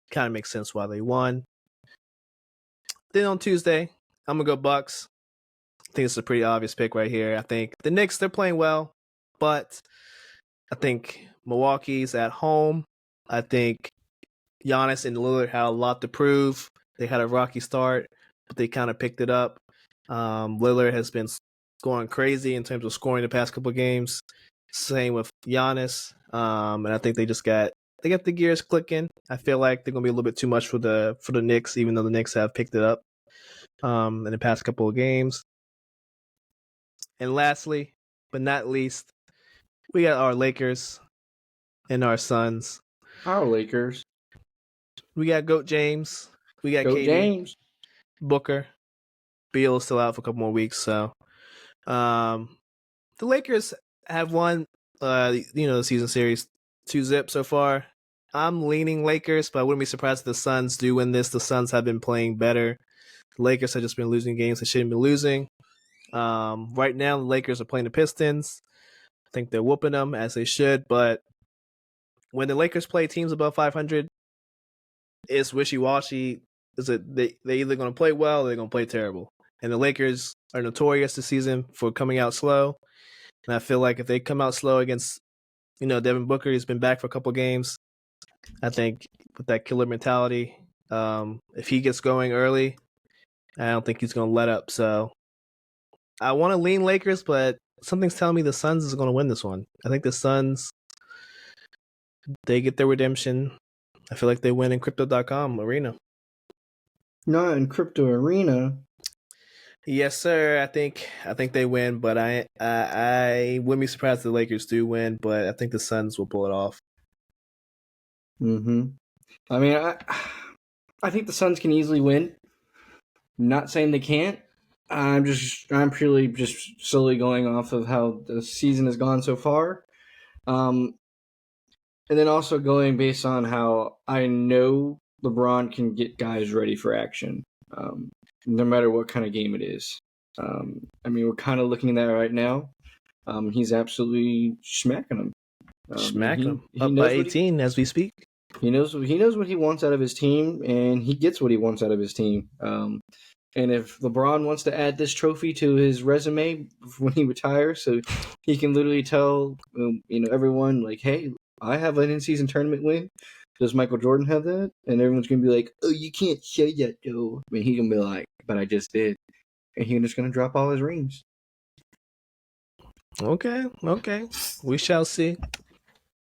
kind of makes sense why they won. Then on Tuesday, I'm gonna go Bucks. I think it's a pretty obvious pick right here. I think the Knicks, they're playing well, but I think Milwaukee's at home. I think Giannis and Lillard had a lot to prove. They had a rocky start, but they kind of picked it up. Lillard has been going crazy in terms of scoring the past couple of games. Same with Giannis. And I think they got the gears clicking. I feel like they're gonna be a little bit too much for the Knicks, even though the Knicks have picked it up in the past couple of games. And lastly, but not least, we got our Lakers and our Suns. Our Lakers. We got Goat James. We got Go KD, James. Booker. Beal is still out for a couple more weeks, so the Lakers have won the season series 2-0 so far. I'm leaning Lakers, but I wouldn't be surprised if the Suns do win this. The Suns have been playing better. The Lakers have just been losing games they shouldn't be losing. Right now, the Lakers are playing the Pistons. I think they're whooping them as they should, but when the Lakers play teams above 500, it's wishy-washy. Is it they're either going to play well or they're going to play terrible. And the Lakers are notorious this season for coming out slow. And I feel like if they come out slow against, Devin Booker, he's been back for a couple games. I think with that killer mentality, if he gets going early, I don't think he's going to let up. So I want to lean Lakers, but something's telling me the Suns is going to win this one. I think the Suns, they get their redemption. I feel like they win in Crypto.com Arena. Not in Crypto Arena. Yes, sir. I think they win, but I wouldn't be surprised if the Lakers do win, but I think the Suns will pull it off. Mm-hmm. I mean, I think the Suns can easily win. Not saying they can't. I'm purely just solely going off of how the season has gone so far. And then also going based on how I know LeBron can get guys ready for action, no matter what kind of game it is. I mean, we're kind of looking at that right now. He's absolutely smacking them. Smacking them. Up by 18 as we speak. He knows what he wants out of his team, and he gets what he wants out of his team. And if LeBron wants to add this trophy to his resume when he retires, so he can literally tell everyone, like, hey, I have an in-season tournament win. Does Michael Jordan have that? And everyone's going to be like, oh, you can't say that, though. I mean, he's going to be like, but I just did. And he's just going to drop all his rings. Okay. We shall see.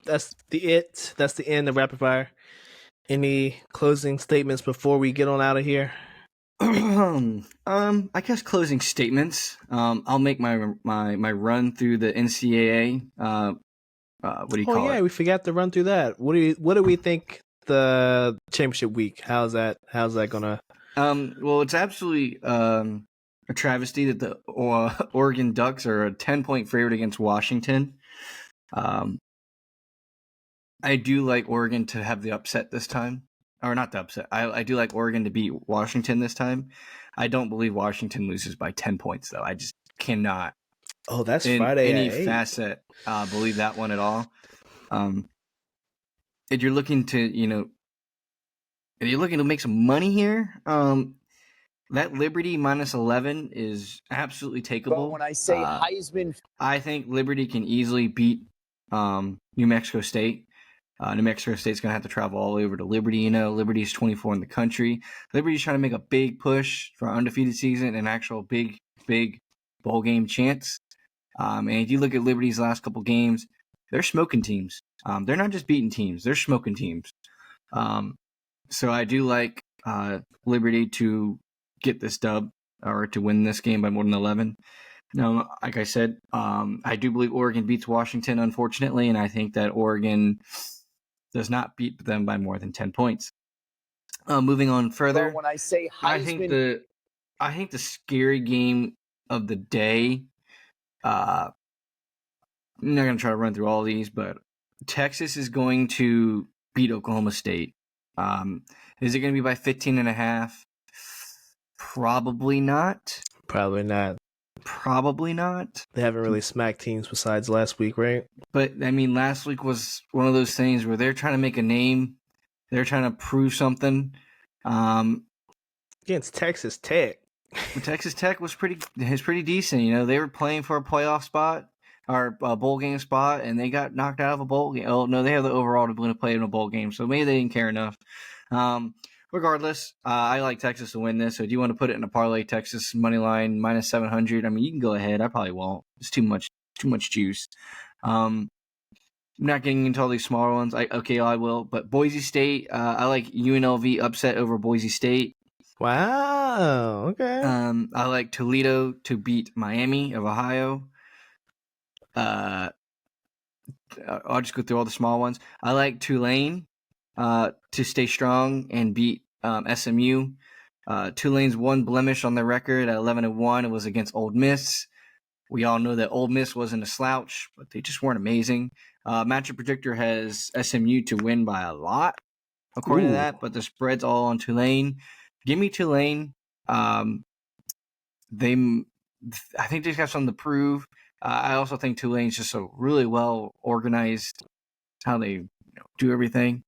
That's the end of Rapid Fire. Any closing statements before we get on out of here? I guess closing statements. I'll make my run through the NCAA. What do you call it? Oh yeah, we forgot to run through that. What do we think the championship week? How's that gonna? Well, it's absolutely a travesty that the Oregon Ducks are a 10-point favorite against Washington. I do like Oregon to have the upset this time. Or not the upset. I do like Oregon to beat Washington this time. I don't believe Washington loses by 10 points, though. I just cannot. Oh, that's in Friday any at 8. facet believe that one at all. If you're looking to, make some money here, that Liberty minus 11 is absolutely takeable. But when I say Heisman, I think Liberty can easily beat New Mexico State. New Mexico State's going to have to travel all over to Liberty. Liberty's 24 in the country. Liberty's trying to make a big push for an undefeated season and an actual big bowl game chance. And if you look at Liberty's last couple games, they're smoking teams. They're not just beating teams. They're smoking teams. So I do like Liberty to get this dub or to win this game by more than 11. Now, like I said, I do believe Oregon beats Washington, unfortunately, and I think that Oregon does not beat them by more than 10 points. Moving on further, when I say Heisman, I think the scary game of the day. I'm not going to try to run through all these, but Texas is going to beat Oklahoma State. Is it going to be by 15.5? Probably not. Probably not. They haven't really smacked teams besides last week, right? But, I mean, last week was one of those things where they're trying to make a name. They're trying to prove something. Against Texas Tech. Texas Tech was pretty decent. They were playing for a playoff spot or a bowl game spot, and they got knocked out of a bowl game. Oh, no, they have the overall to play in a bowl game, so maybe they didn't care enough. regardless, I like Texas to win this. So do you want to put it in a parlay? Texas money line minus 700. I mean, you can go ahead. I probably won't. It's too much juice. I'm not getting into all these smaller ones. I will. But Boise State, I like UNLV upset over Boise State. Wow. Okay. I like Toledo to beat Miami of Ohio. I'll just go through all the small ones. I like Tulane to stay strong and beat SMU. Tulane's one blemish on their record at 11-1. It was against Ole Miss. We all know that Ole Miss wasn't a slouch, but they just weren't amazing. Matchup predictor has SMU to win by a lot, according to that, but the spread's all on Tulane. Give me Tulane. I think they've got something to prove. I also think Tulane's just a really well organized how they do everything.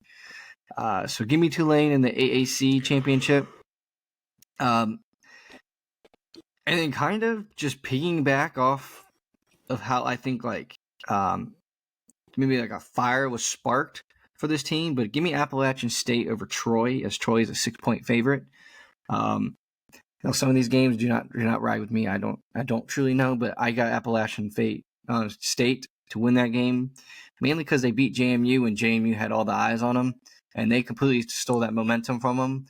So give me Tulane in the AAC championship. And then kind of just piggyback off of how I think maybe like a fire was sparked for this team, but give me Appalachian State over Troy, as Troy is a 6-point favorite. Some of these games do not ride with me. I don't truly know, but I got Appalachian State to win that game, mainly because they beat JMU and JMU had all the eyes on them, and they completely stole that momentum from them.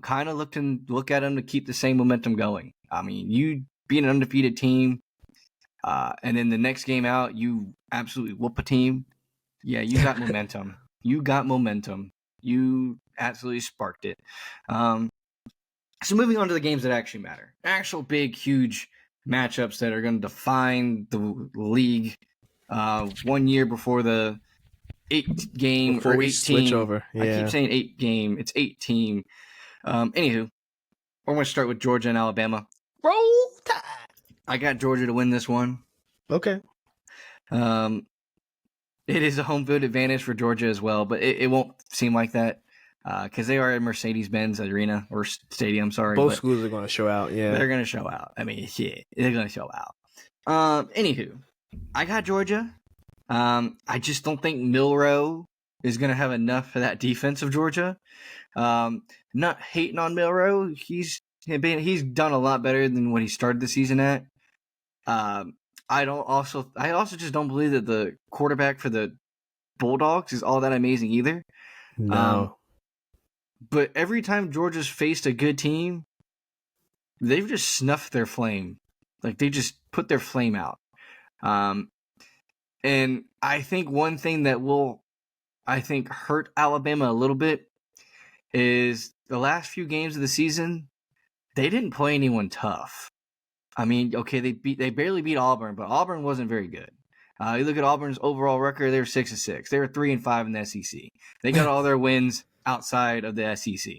Kind of look at them to keep the same momentum going. I mean, you beat an undefeated team, and then the next game out, you absolutely whoop a team. Yeah, you got momentum. You got momentum. You absolutely sparked it. So moving on to the games that actually matter. Actual big, huge matchups that are going to define the league 1 year before the 8-game Before or we 8 switch team. over. Yeah. I keep saying 8-game. It's 8-team. Anywho, we're going to start with Georgia and Alabama. Roll Tide. I got Georgia to win this one. Okay. It is a home field advantage for Georgia as well, but it won't seem like that because they are at Mercedes-Benz Arena or Stadium. Sorry, Both schools are going to show out. Yeah, they're going to show out. I mean, yeah, they're going to show out. Anywho, I got Georgia. I just don't think Milroe is going to have enough for that defense of Georgia. Not hating on Milroe, he's done a lot better than what he started the season at. I also just don't believe that the quarterback for the Bulldogs is all that amazing either. No. But every time Georgia's faced a good team, they've just snuffed their flame. Like they just put their flame out. And I think one thing that will, hurt Alabama a little bit is the last few games of the season, they didn't play anyone tough. I mean, okay, they barely beat Auburn, but Auburn wasn't very good. You look at Auburn's overall record; they were 6-6. They were 3-5 in the SEC. They got all their wins outside of the SEC.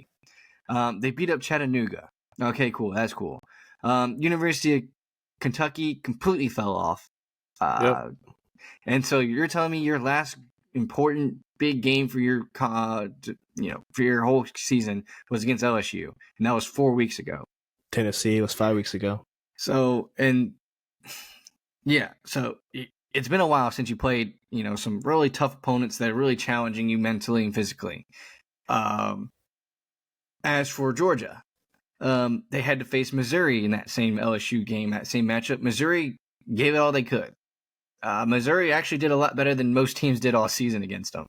They beat up Chattanooga. Okay, cool. That's cool. University of Kentucky completely fell off. Yep. And so you're telling me your last important big game for your for your whole season was against LSU, and that was 4 weeks ago. Tennessee was 5 weeks ago. So, and yeah, so it's been a while since you played, some really tough opponents that are really challenging you mentally and physically. As for Georgia, they had to face Missouri in that same LSU game, that same matchup. Missouri gave it all they could. Missouri actually did a lot better than most teams did all season against them.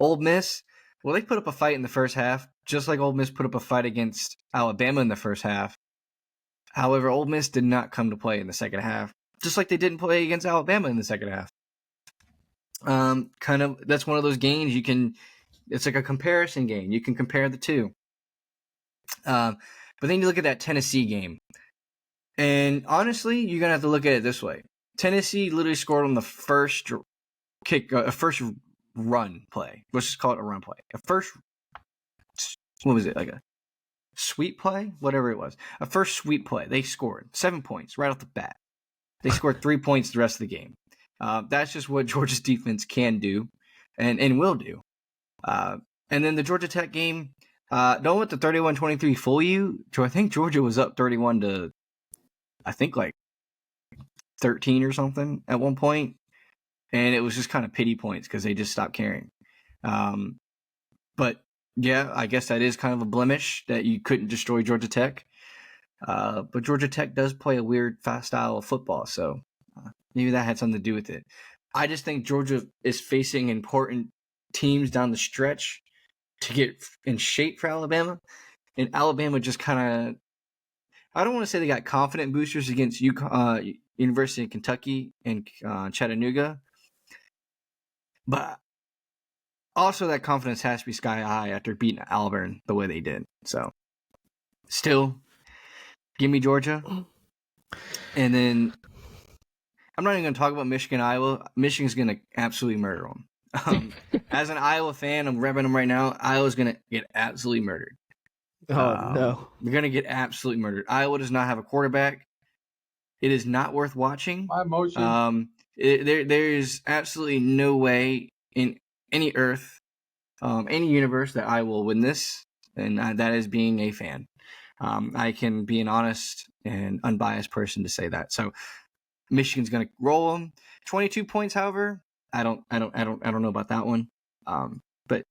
Ole Miss, well, they put up a fight in the first half, just like Ole Miss put up a fight against Alabama in the first half. However, Ole Miss did not come to play in the second half, just like they didn't play against Alabama in the second half. That's one of those games it's like a comparison game. You can compare the two. But then you look at that Tennessee game. And honestly, you're going to have to look at it this way. Tennessee literally scored on the first first run play. Let's just call it a run play. What was it? Like a sweep play? Whatever it was. A first sweep play. They scored 7 points right off the bat. They scored 3 points the rest of the game. That's just what Georgia's defense can do and will do. And then the Georgia Tech game, don't let the 31-23 fool you. I think Georgia was up 31 to, I think, like 13 or something at one point. And it was just kind of pity points because they just stopped caring. But But yeah, I guess that is kind of a blemish that you couldn't destroy Georgia Tech. But Georgia Tech does play a weird, fast style of football, so maybe that had something to do with it. I just think Georgia is facing important teams down the stretch to get in shape for Alabama. And Alabama just kind of, I don't want to say they got confident boosters against University of Kentucky and Chattanooga, but also that confidence has to be sky high after beating Auburn the way they did. So still, give me Georgia. And then I'm not even going to talk about Michigan, Iowa. Michigan's going to absolutely murder them. As an Iowa fan, I'm repping them right now. Iowa's going to get absolutely murdered. Oh, no. They're going to get absolutely murdered. Iowa does not have a quarterback. It is not worth watching. My emotion. There is absolutely no way in any earth, any universe that I will win this, and that is being a fan. I can be an honest and unbiased person to say that. So Michigan's going to roll them. 22 points, however, I don't know about that one. But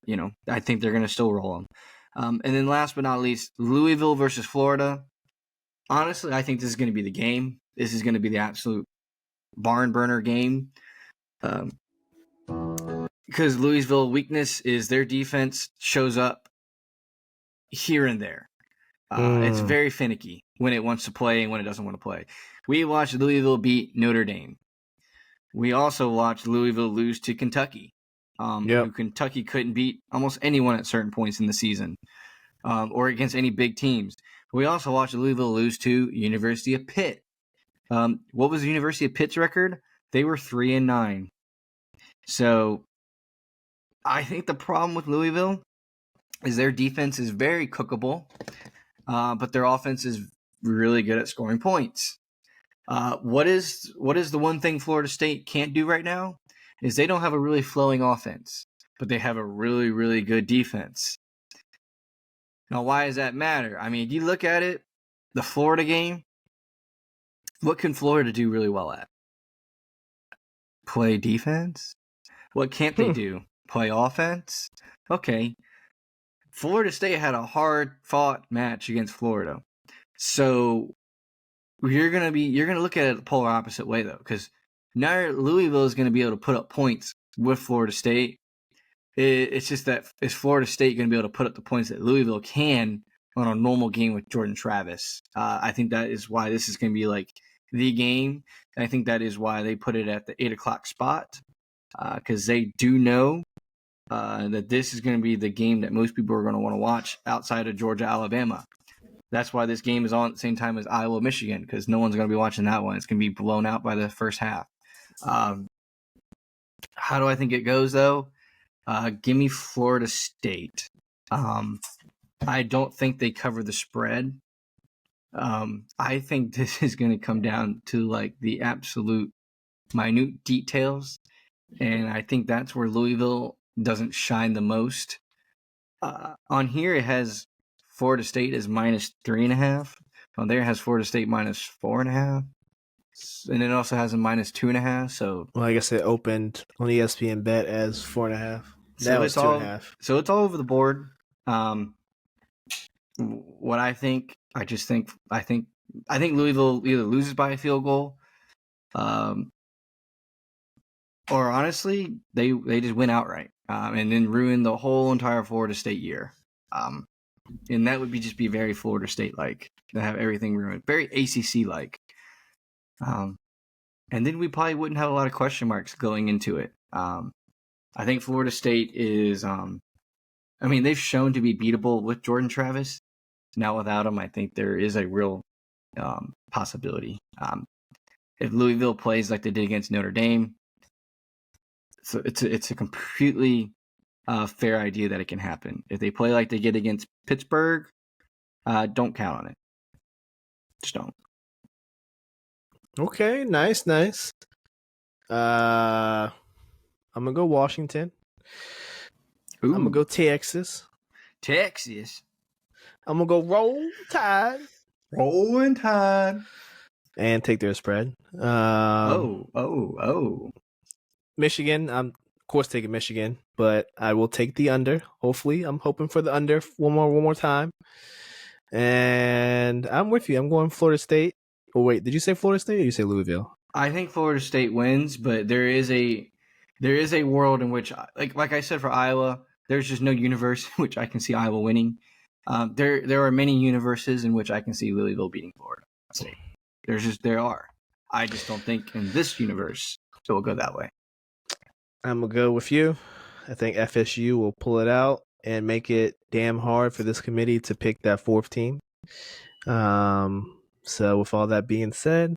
I think they're going to still roll them. And then last but not least, Louisville versus Florida. Honestly, I think this is going to be the game. This is going to be the absolute barn burner game. Because Louisville weakness is their defense shows up here and there. It's very finicky when it wants to play and when it doesn't want to play. We watched Louisville beat Notre Dame. We also watched Louisville lose to Kentucky. Who Kentucky couldn't beat almost anyone at certain points in the season, or against any big teams. We also watched Louisville lose to University of Pitt. What was the University of Pitt's record? They were 3-9. So I think the problem with Louisville is their defense is very cookable, but their offense is really good at scoring points. What is the one thing Florida State can't do right now? Is they don't have a really flowing offense, but they have a really, really good defense. Now, why does that matter? I mean, if you look at it, the Florida game, what can Florida do really well at? Play defense? What can't they do? Play offense? Okay. Florida State had a hard-fought match against Florida. So you're gonna look at it the polar opposite way, though, because now Louisville is going to be able to put up points with Florida State. It's just that is Florida State going to be able to put up the points that Louisville can on a normal game with Jordan Travis? I think that is why this is going to be like the game. And I think that is why they put it at the 8 o'clock spot, because they do know that this is going to be the game that most people are going to want to watch outside of Georgia, Alabama. That's why this game is on at the same time as Iowa, Michigan, because no one's going to be watching that one. It's going to be blown out by the first half. How do I think it goes, though? Give me Florida State. I don't think they cover the spread. I think this is going to come down to like the absolute minute details, and I think that's where Louisville doesn't shine the most. On here, it has Florida State as -3.5. On there, it has Florida State -4.5. And it also has a -2.5. So, well, I guess it opened on ESPN Bet as 4.5. So it's 2.5. So it's all over the board. What I think, I think Louisville either loses by a field goal, or honestly, they just win outright, and then ruin the whole entire Florida State year. And that would be very Florida State like to have everything ruined, very ACC like. And then we probably wouldn't have a lot of question marks going into it. I think Florida State is, they've shown to be beatable with Jordan Travis. Now without him, I think there is a real possibility. If Louisville plays like they did against Notre Dame, so it's a completely fair idea that it can happen. If they play like they did against Pittsburgh, don't count on it. Just don't. Okay, nice. I'm gonna go Washington. Ooh. I'm gonna go Texas. I'm gonna go Roll Tide. Rolling Tide. And take their spread. Oh. Michigan, I'm course, taking Michigan, but I will take the under. Hopefully, I'm hoping for the under one more time. And I'm with you. I'm going Florida State. Oh wait, did you say Florida State or did you say Louisville? I think Florida State wins, but there is a world in which, like I said for Iowa, there's just no universe in which I can see Iowa winning. There are many universes in which I can see Louisville beating Florida State. There are. I just don't think in this universe it will go that way. I'm gonna go with you. I think FSU will pull it out and make it damn hard for this committee to pick that fourth team. So with all that being said,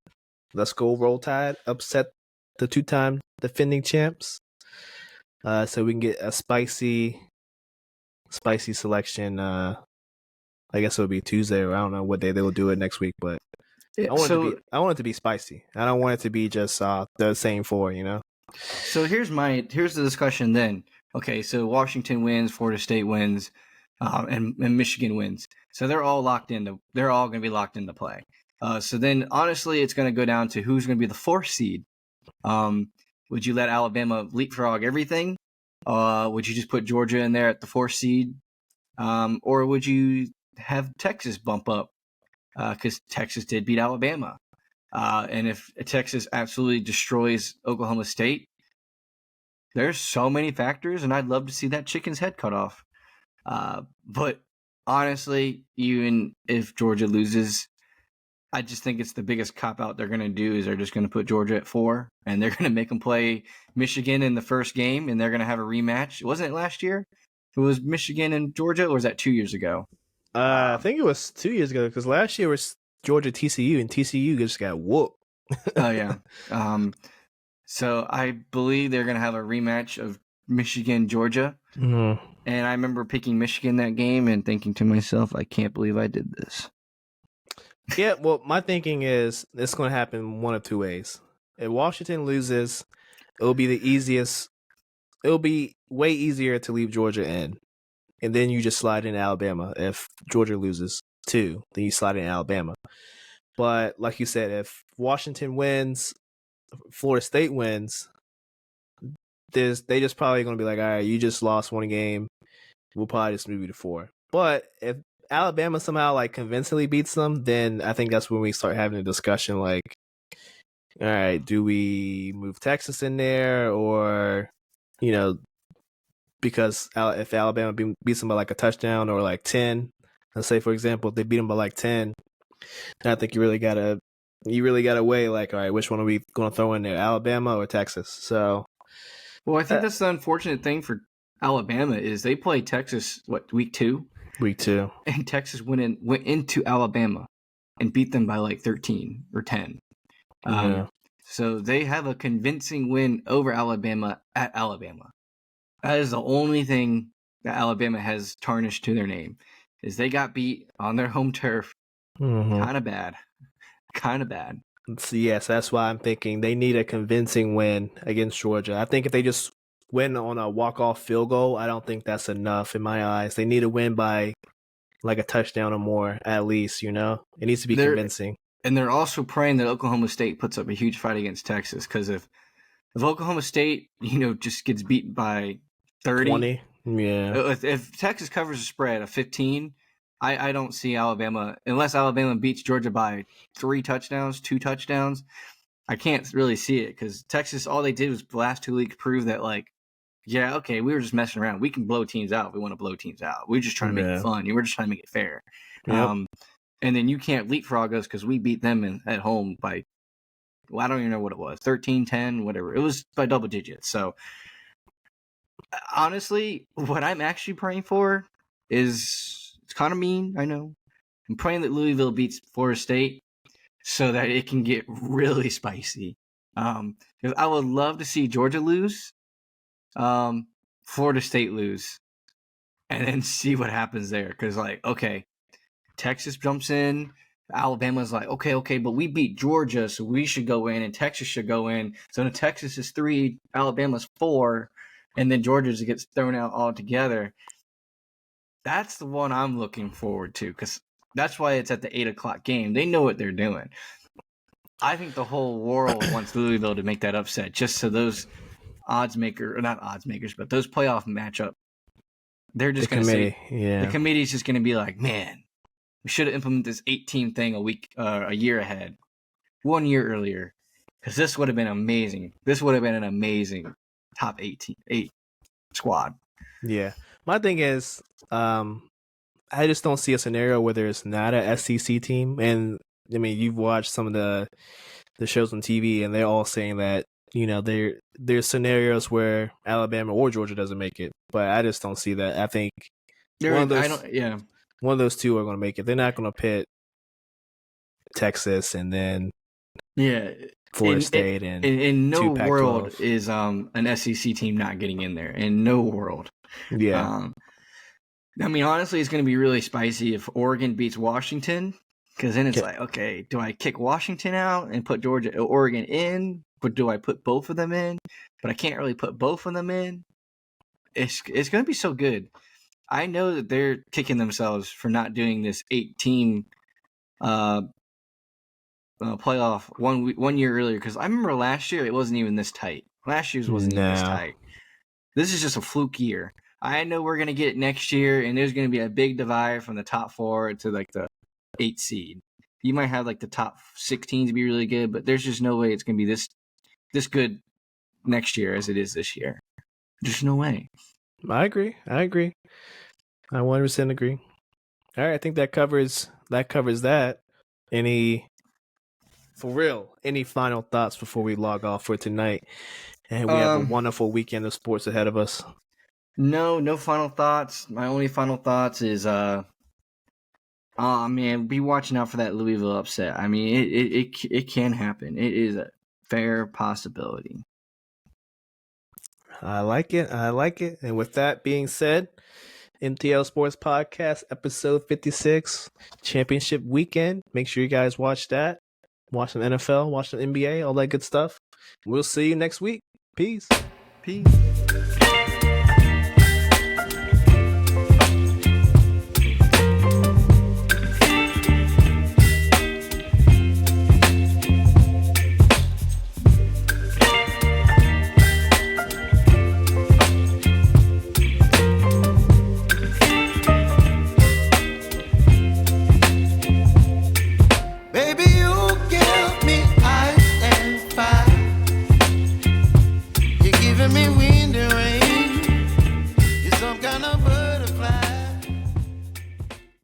let's go Roll Tide, upset the 2-time defending champs. So we can get a spicy selection. I guess it'll be Tuesday, or I don't know what day they will do it next week, but I want it to be spicy. I don't want it to be just the same four, you know. So here's the discussion then. Okay, so Washington wins, Florida State wins, and Michigan wins. So they're all going to be locked into play. So then, honestly, it's going to go down to who's going to be the 4th seed. Would you let Alabama leapfrog everything? Would you just put Georgia in there at the 4th seed? Or would you have Texas bump up? Because Texas did beat Alabama. And if Texas absolutely destroys Oklahoma State, there's so many factors, and I'd love to see that chicken's head cut off. But honestly, even if Georgia loses, I just think it's the biggest cop-out they're going to do is they're just going to put Georgia at 4, and they're going to make them play Michigan in the first game, and they're going to have a rematch. Wasn't it last year? It was Michigan and Georgia, or was that 2 years ago? I think it was 2 years ago, because last year was Georgia TCU, and TCU just got whooped. Oh, yeah. So I believe they're going to have a rematch of Michigan-Georgia. Mm-hmm. And I remember picking Michigan that game and thinking to myself, I can't believe I did this. Yeah, well, my thinking is it's going to happen one of two ways. If Washington loses, it'll be way easier to leave Georgia in. And then you just slide in Alabama. If Georgia loses too, then you slide in Alabama. But like you said, if Washington wins, Florida State wins, they just probably going to be like, all right, you just lost one game. We'll probably just move you to 4. But if Alabama somehow like convincingly beats them, then I think that's when we start having a discussion like, all right, do we move Texas in there, or, you know, because if Alabama beats them by like a touchdown or like 10, let's say for example, if they beat them by like 10, then I think you really gotta weigh like, all right, which one are we going to throw in there, Alabama or Texas? So, well, I think that's the unfortunate thing for Alabama is they play Texas week 2. Week 2. And Texas went into Alabama and beat them by like 13 or 10. Yeah. So they have a convincing win over Alabama at Alabama. That is the only thing that Alabama has tarnished to their name, is they got beat on their home turf. Mm-hmm. Kind of bad. So yes, that's why I'm thinking they need a convincing win against Georgia. I think if they just win on a walk-off field goal, I don't think that's enough in my eyes. They need to win by like a touchdown or more at least, you know? It needs to be convincing. And they're also praying that Oklahoma State puts up a huge fight against Texas, because if Oklahoma State, you know, just gets beat by 30, 20, yeah. If Texas covers a spread of 15, I don't see Alabama, unless Alabama beats Georgia by 2 touchdowns. I can't really see it, because Texas, all they did was the last 2 weeks prove that, like, yeah, okay, we were just messing around. We can blow teams out if we want to blow teams out. We're just trying to make it fun. We're just trying to make it fair. Yep. And then you can't leapfrog us because we beat them at home by, well, I don't even know what it was, 13, 10, whatever. It was by double digits. So, honestly, what I'm actually praying for is, it's kind of mean, I know. I'm praying that Louisville beats Florida State so that it can get really spicy. Because I would love to see Georgia lose, Florida State lose, and then see what happens there. Because, like, okay, Texas jumps in, Alabama's like, okay, but we beat Georgia, so we should go in, and Texas should go in. So then Texas is 3, Alabama's 4, and then Georgia gets thrown out altogether. That's the one I'm looking forward to, because that's why it's at the 8 o'clock game. They know what they're doing. I think the whole world wants Louisville to make that upset, just so those odds maker, or not odds makers, but those playoff matchup, they're just The going to say, committee, the committee's just going to be like, man, we should have implemented this 8-team thing a year ahead, 1 year earlier, because this would have been amazing. This would have been an amazing top 8 squad. Yeah. My thing is, I just don't see a scenario where there's not a SEC team. And I mean, you've watched some of the shows on TV, and they're all saying that, you know, there's scenarios where Alabama or Georgia doesn't make it, but I just don't see that. I think one of those two are going to make it. They're not going to pit Texas and then Florida State and in no two world Pac-12s. is an SEC team not getting in there. In no world. Yeah. I mean, honestly, it's going to be really spicy if Oregon beats Washington, because then it's like, okay, do I kick Washington out and put Oregon in? But do I put both of them in? But I can't really put both of them in. It's going to be so good. I know that they're kicking themselves for not doing this 8-team playoff 1 year earlier, because I remember last year it wasn't even this tight. Last year's wasn't even this tight. This is just a fluke year. I know we're going to get it next year, and there's going to be a big divide from the top 4 to like the 8 seed. You might have like the top 16 to be really good, but there's just no way it's going to be this good next year as it is this year. There's no way. I agree. I 100% agree. All right, I think that covers that. Any final thoughts before we log off for tonight? And we have a wonderful weekend of sports ahead of us. No final thoughts. My only final thoughts is man, be watching out for that Louisville upset. I mean, it can happen. It is a fair possibility. I like it. And with that being said, MTL Sports Podcast, episode 56, championship weekend. Make sure you guys watch that. Watch some NFL, watch some NBA, all that good stuff. We'll see you next week. Peace.